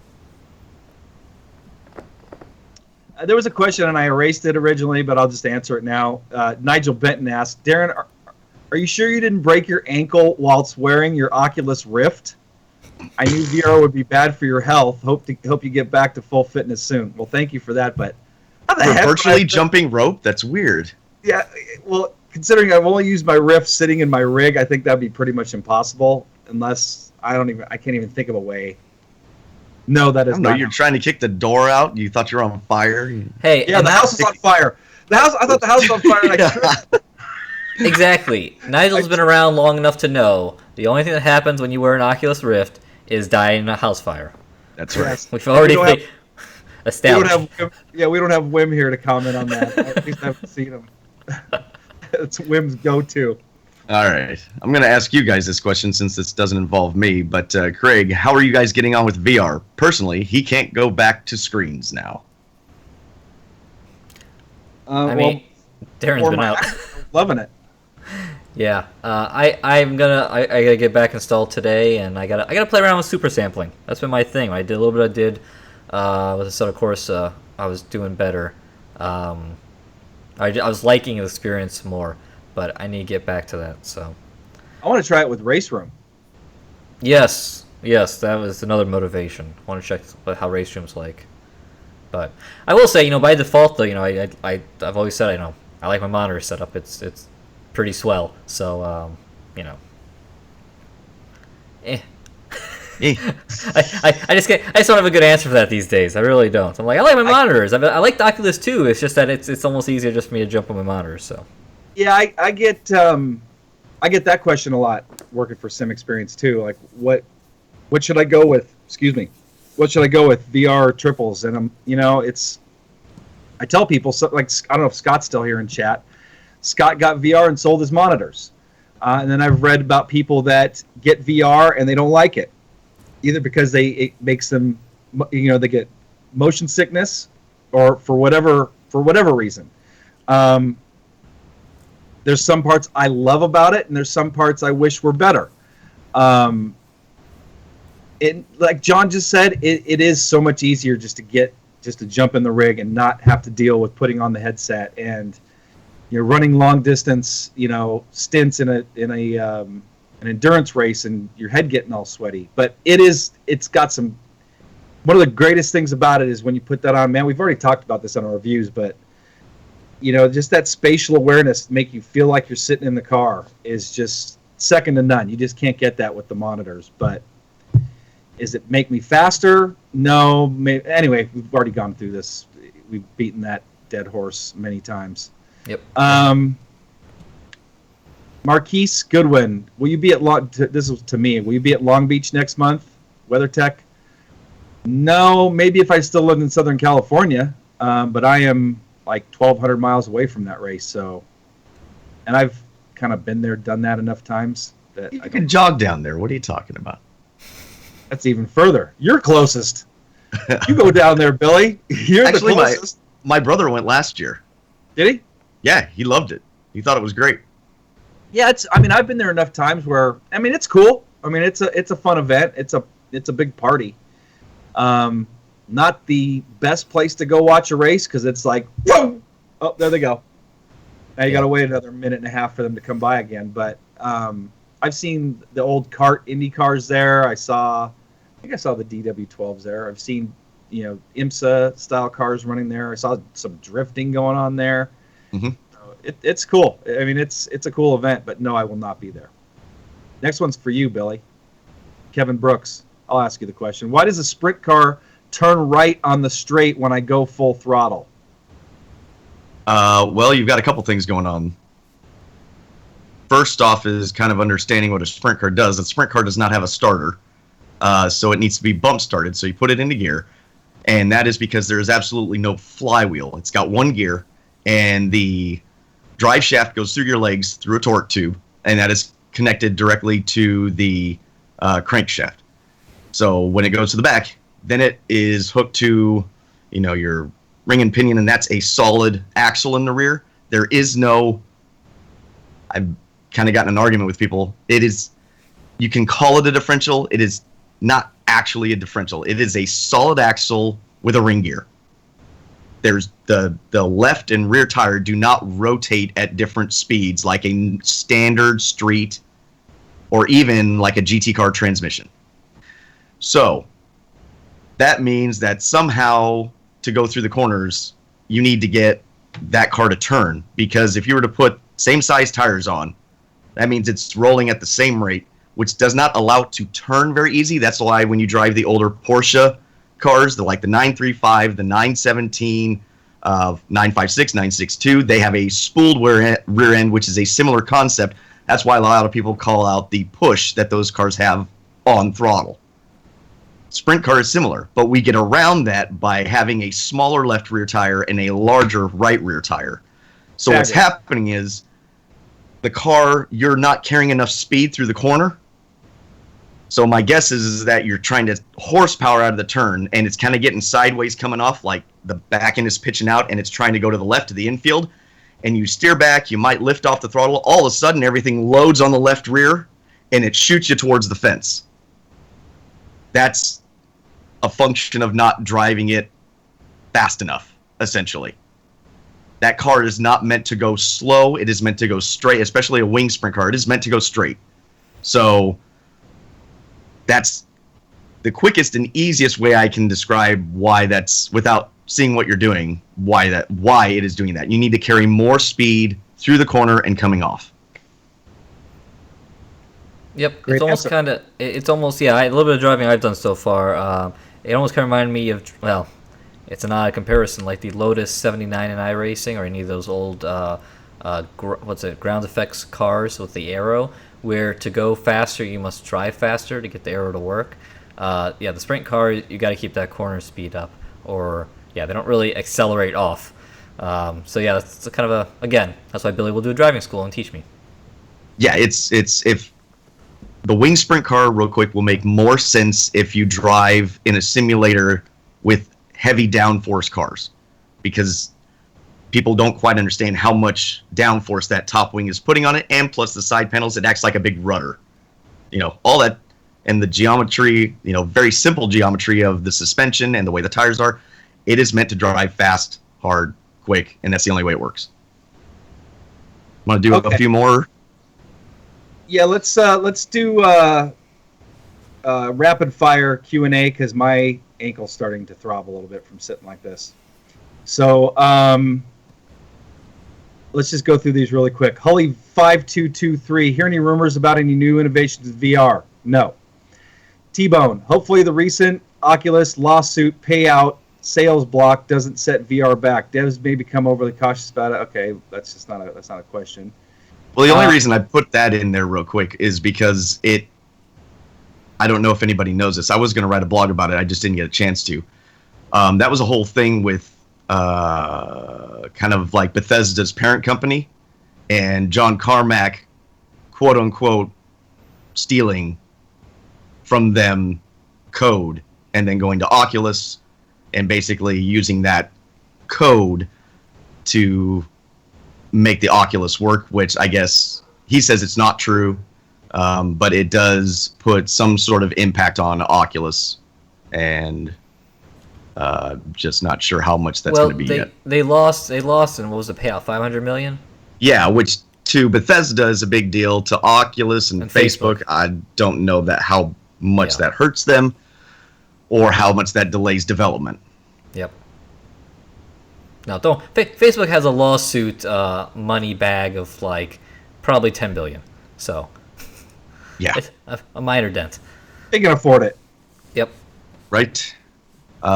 There was a question, and I erased it originally, but I'll just answer it now. Nigel Benton asked, Darren, are you sure you didn't break your ankle whilst wearing your Oculus Rift? I knew VR would be bad for your health. Hope you get back to full fitness soon. Well, thank you for that, but how the heck virtually jumping rope? That's weird. Yeah, well, considering I've only used my Rift sitting in my rig, I think that'd be pretty much impossible, unless I can't even think of a way. No, that is not. You're trying to kick the door out. You thought you were on fire. Hey, yeah, the house is on fire. I thought the house was on fire next to it. Exactly. Nigel's been around long enough to know the only thing that happens when you wear an Oculus Rift is dying in a house fire. That's right. Yes. We've already established. We don't have Wim here to comment on that. At least I haven't seen him. It's Wim's go-to. All right. I'm going to ask you guys this question since this doesn't involve me. But, Craig, how are you guys getting on with VR? Personally, he can't go back to screens now. I mean, Darren's been out. Loving it. Yeah. I gotta get back installed today, and I gotta play around with super sampling. That's been my thing. I did a little bit. With Assetto Corsa, I was doing better. I was liking the experience more, but I need to get back to that. So I want to try it with Race Room. yes, that was another motivation. I want to check how Race Room's like. But I will say, by default though, I've always said, I like my monitor setup. It's pretty swell. So I just don't have a good answer for that these days. I really don't. I'm like, I like my monitors. I like the Oculus too. It's just that it's almost easier just for me to jump on my monitors. So yeah, I get that question a lot working for Sim Experience too. Like, what should I go with? Excuse me. What should I go with? VR triples? And I tell people, like, I don't know if Scott's still here in chat. Scott got VR and sold his monitors, and then I've read about people that get VR and they don't like it, either because it makes them, they get motion sickness, or for whatever reason. There's some parts I love about it, and there's some parts I wish were better. Like John just said, it is so much easier just to jump in the rig and not have to deal with putting on the headset, and you're running long distance, stints in an endurance race, and your head getting all sweaty. But it's got some. One of the greatest things about it is when you put that on, man. We've already talked about this on our reviews, but just that spatial awareness, make you feel like you're sitting in the car, is just second to none. You just can't get that with the monitors. But is it make me faster? No. Anyway, we've already gone through this. We've beaten that dead horse many times. Yep. Marquise Goodwin, will you be at this is to me. Will you be at Long Beach next month? WeatherTech? No, maybe if I still lived in Southern California, but I am like 1,200 miles away from that race. So, and I've kind of been there, done that enough times that You can jog down there. What are you talking about? That's even further. You're closest. You go down there, Billy. You're Actually, the closest. my brother went last year. Did he? Yeah, he loved it. He thought it was great. Yeah, I've been there enough times where it's cool. It's a fun event. It's a big party. Not the best place to go watch a race because it's like, whoa! Oh, there they go. Now you got to wait another minute and a half for them to come by again. But I've seen the old kart Indy cars there. I think I saw the DW12s there. I've seen IMSA style cars running there. I saw some drifting going on there. Mm-hmm. It's cool. It's a cool event, but no, I will not be there. Next one's for you, Billy. Kevin Brooks. I'll ask you the question. Why does a sprint car turn right on the straight when I go full throttle? Well, you've got a couple things going on. First off is kind of understanding what a sprint car does. A sprint car does not have a starter, so it needs to be bump started. So you put it into gear, and that is because there is absolutely no flywheel. It's got one gear, and the drive shaft goes through your legs through a torque tube, and that is connected directly to the crankshaft. So when it goes to the back, then it is hooked to, your ring and pinion, and that's a solid axle in the rear. There is no. I've kind of gotten an argument with people. You can call it a differential. It is not actually a differential. It is a solid axle with a ring gear. There's the left and rear tire do not rotate at different speeds like a standard street or even like a GT car transmission. So that means that somehow to go through the corners, you need to get that car to turn, because if you were to put same size tires on, that means it's rolling at the same rate, which does not allow it to turn very easy. That's why when you drive the older Porsche cars, like the 935, the 917, 956, 962. They have a spooled rear end, which is a similar concept. That's why a lot of people call out the push that those cars have on throttle. Sprint car is similar, but we get around that by having a smaller left rear tire and a larger right rear tire. So what's happening is the car, you're not carrying enough speed through the corner. So my guess is that you're trying to horsepower out of the turn, and it's kind of getting sideways coming off, like the back end is pitching out, and it's trying to go to the left of the infield. And you steer back, you might lift off the throttle. All of a sudden, everything loads on the left rear, and it shoots you towards the fence. That's a function of not driving it fast enough, essentially. That car is not meant to go slow. It is meant to go straight, especially a wing sprint car. It is meant to go straight. So that's the quickest and easiest way I can describe why that's, without seeing what you're doing, why it is doing that. You need to carry more speed through the corner and coming off. Yep, Great it's almost answer. kind of, it's almost, yeah, a little bit of driving I've done so far. It almost kind of reminded me of, well, it's an odd comparison, like the Lotus 79 in iRacing or any of those old, ground effects cars with the arrow, where to go faster, you must drive faster to get the arrow to work. Yeah, the sprint car, you got to keep that corner speed up, or, yeah, they don't really accelerate off. So, yeah, that's kind of a, again, that's why Billy will do a driving school and teach me. Yeah, it's if the wing sprint car, real quick, will make more sense if you drive in a simulator with heavy downforce cars, because people don't quite understand how much downforce that top wing is putting on it, and plus the side panels, it acts like a big rudder. You know, all that, and the geometry, you know, very simple geometry of the suspension and the way the tires are, it is meant to drive fast, hard, quick, and that's the only way it works. Want to do a few more? Yeah, let's do rapid fire Q&A, because my ankle's starting to throb a little bit from sitting like this. So let's just go through these really quick. Hully5223, hear any rumors about any new innovations in VR? No. T-Bone, hopefully the recent Oculus lawsuit payout sales block doesn't set VR back. Devs may become overly cautious about it. Okay, that's not a question. Well, the only reason I put that in there real quick is because I don't know if anybody knows this. I was going to write a blog about it. I just didn't get a chance to. That was a whole thing with kind of like Bethesda's parent company and John Carmack, quote unquote, stealing from them code and then going to Oculus and basically using that code to make the Oculus work, which I guess he says it's not true, but it does put some sort of impact on Oculus, and just not sure how much that's going to be yet. They lost, and what was the payout? $500 million. Yeah, which to Bethesda is a big deal. To Oculus and Facebook, I don't know that how much that hurts them, or how much that delays development. Yep. No, don't. Facebook has a lawsuit money bag of like probably $10 billion. So, yeah, it's a minor dent. They can afford it. Yep. Right.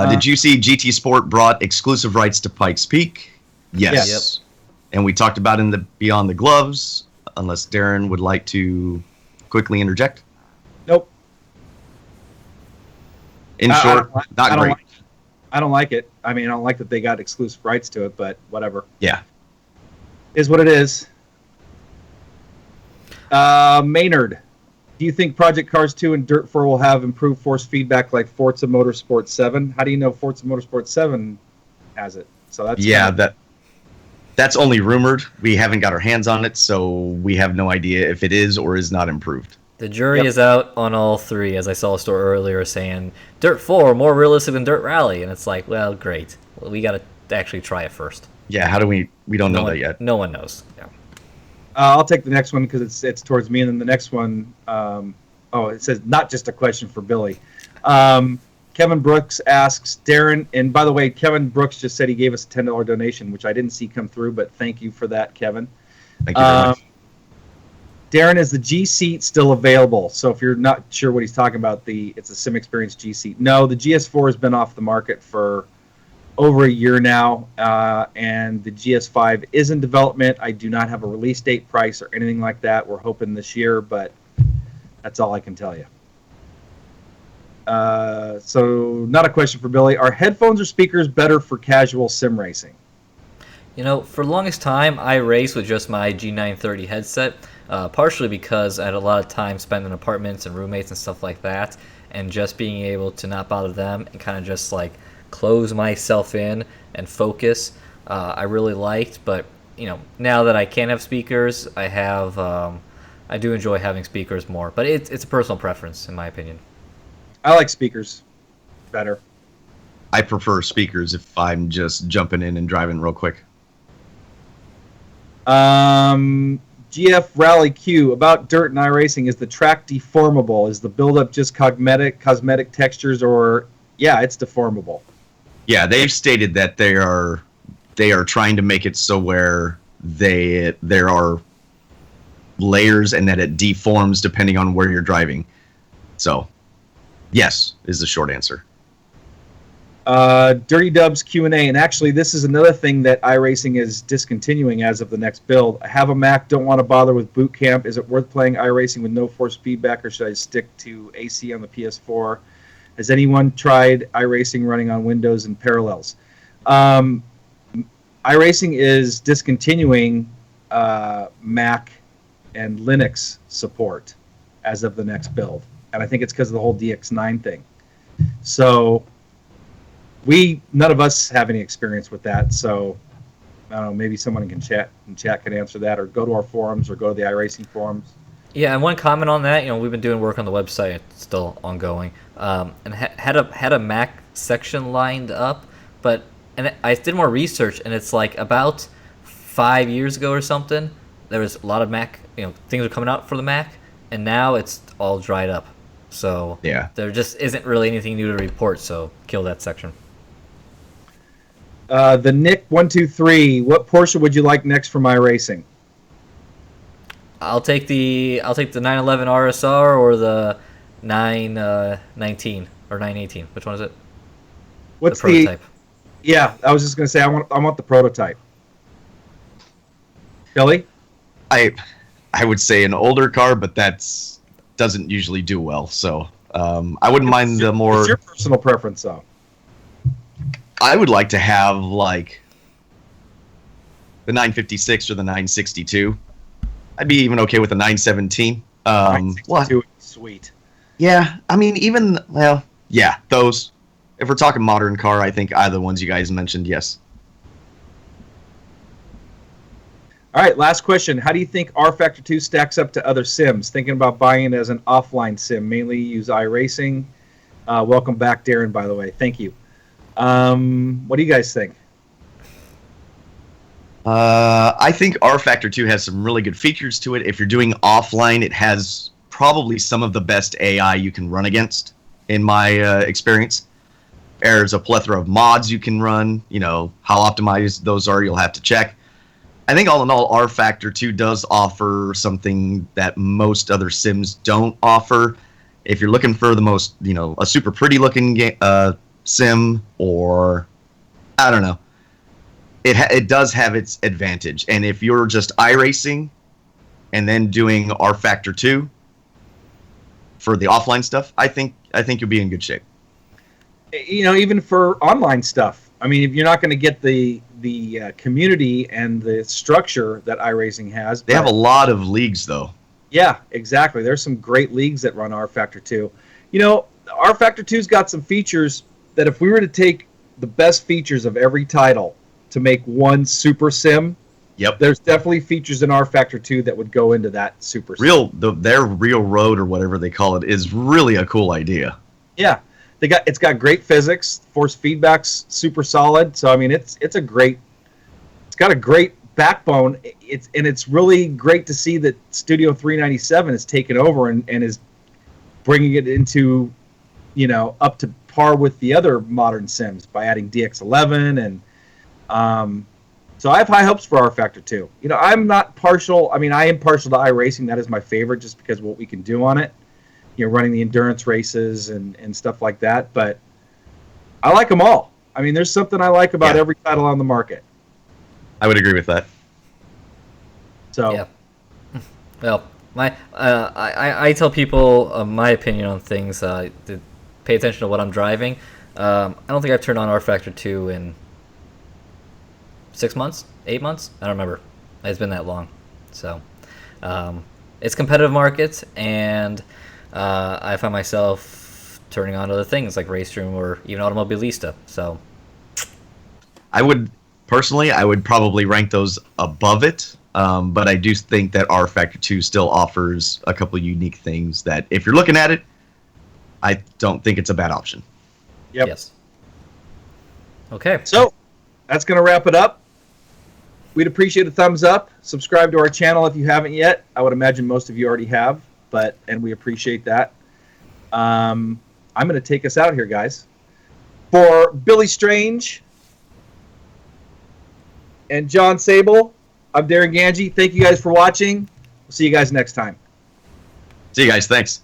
Did you see GT Sport brought exclusive rights to Pikes Peak? Yes. Yep. And we talked about in the Beyond the Gloves. Unless Darren would like to quickly interject. Nope. In short, not great. I don't like it. I mean, I don't like that they got exclusive rights to it, but whatever. Yeah. Is what it is. Maynard, do you think Project Cars 2 and Dirt 4 will have improved force feedback like Forza Motorsport 7? How do you know Forza Motorsport 7 has it? So that's that's only rumored. We haven't got our hands on it, so we have no idea if it is or is not improved. The jury is out on all three, as I saw a story earlier saying Dirt 4 more realistic than Dirt Rally, and it's like, well, great. Well, we got to actually try it first. Yeah, how do we don't know that yet. No one knows. Yeah. I'll take the next one because it's towards me, and then the next one, it says not just a question for Billy. Kevin Brooks asks, Darren, and by the way, Kevin Brooks just said he gave us a $10 donation, which I didn't see come through, but thank you for that, Kevin. Thank you very much. Darren, is the G seat still available? So if you're not sure what he's talking about, it's a Sim Experience G seat. No, the GS4 has been off the market for over a year now, and the GS5 is in development. I do not have a release date, price, or anything like that. We're hoping this year, but that's all I can tell you. So not a question for Billy. Are headphones or speakers better for casual sim racing? You know, for the longest time, I raced with just my G930 headset, partially because I had a lot of time spent in apartments and roommates and stuff like that, and just being able to not bother them and kind of just like close myself in and focus, I really liked. But you know, now that I can have speakers, I do enjoy having speakers more. But it's a personal preference, in my opinion. I like speakers better. I prefer speakers if I'm just jumping in and driving real quick. GF Rally Q, about dirt and iRacing, is the track deformable? Is the buildup just cosmetic textures, or yeah, it's deformable? Yeah, they've stated that they are trying to make it so where there are layers and that it deforms depending on where you're driving. So, yes is the short answer. Dirty Dubs Q&A, and actually this is another thing that iRacing is discontinuing as of the next build. I have a Mac, don't want to bother with boot camp. Is it worth playing iRacing with no force feedback, or should I stick to AC on the PS4? Has anyone tried iRacing running on Windows and Parallels? iRacing is discontinuing Mac and Linux support as of the next build, and I think it's because of the whole DX9 thing. So none of us have any experience with that, so I don't know, maybe someone in chat can answer that, or go to our forums, or go to the iRacing forums. Yeah, and one comment on that, you know, we've been doing work on the website, it's still ongoing, and had a Mac section lined up, and I did more research, and it's like about 5 years ago or something, there was a lot of Mac, you know, things were coming out for the Mac, and now it's all dried up. So yeah, there just isn't really anything new to report, so kill that section. The Nick123, what Porsche would you like next from iRacing? I'll take the 911 RSR or the 919 or 918. Which one is it? What's the prototype? Yeah, I was just gonna say I want the prototype. Billy? I would say an older car, but doesn't usually do well. So I wouldn't mind the more. It's your personal preference, though. I would like to have like the 956 or the 962. I'd be even okay with the 917. 962 is sweet. Yeah, I mean, yeah, those. If we're talking modern car, I think either ones you guys mentioned, yes. All right, last question. How do you think rFactor 2 stacks up to other sims? Thinking about buying it as an offline sim, mainly use iRacing. Welcome back, Darren, by the way. Thank you. What do you guys think? I think rFactor 2 has some really good features to it. If you're doing offline, it has probably some of the best AI you can run against, in my experience. There's a plethora of mods you can run. You know, how optimized those are, you'll have to check. I think all in all, rFactor 2 does offer something that most other sims don't offer. If you're looking for the most, you know, a super pretty looking sim, or I don't know, it does have its advantage. And if you're just iRacing and then doing rFactor 2 for the offline stuff, I think you'll be in good shape. You know, even for online stuff. I mean, if you're not going to get the community and the structure that iRacing has. They have a lot of leagues, though. Yeah, exactly. There's some great leagues that run rFactor 2. You know, rFactor 2's got some features that if we were to take the best features of every title to make one super sim, yep, there's definitely features in rFactor 2 that would go into that super sim. Their real road, or whatever they call it, is really a cool idea. Yeah. It's got great physics, force feedback's super solid. So I mean, it's got a great backbone. It's really great to see that Studio 397 has taken over and is bringing it into, you know, up to par with the other modern sims by adding DX11 and so I have high hopes for rFactor 2. You know, I'm not partial. I mean, I am partial to iRacing. That is my favorite, just because of what we can do on it. You know, running the endurance races and stuff like that. But I like them all. I mean, there's something I like about Yeah. every title on the market. I would agree with that. So Yeah. Well, I tell people my opinion on things. To pay attention to what I'm driving. I don't think I've turned on rFactor 2 in 6 months, 8 months. I don't remember. It's been that long. So, it's competitive markets, and I find myself turning on other things like Race Room or even Automobilista. So, I would probably rank those above it, but I do think that rFactor 2 still offers a couple unique things that, if you're looking at it, I don't think it's a bad option. Yep. yes. Okay. So that's going to wrap it up. We'd appreciate a thumbs up. Subscribe to our channel if you haven't yet. I would imagine most of you already have, and we appreciate that. I'm going to take us out here, guys. For Billy Strange and John Sable, I'm Darren Ganji. Thank you guys for watching. We'll see you guys next time. See you guys. Thanks.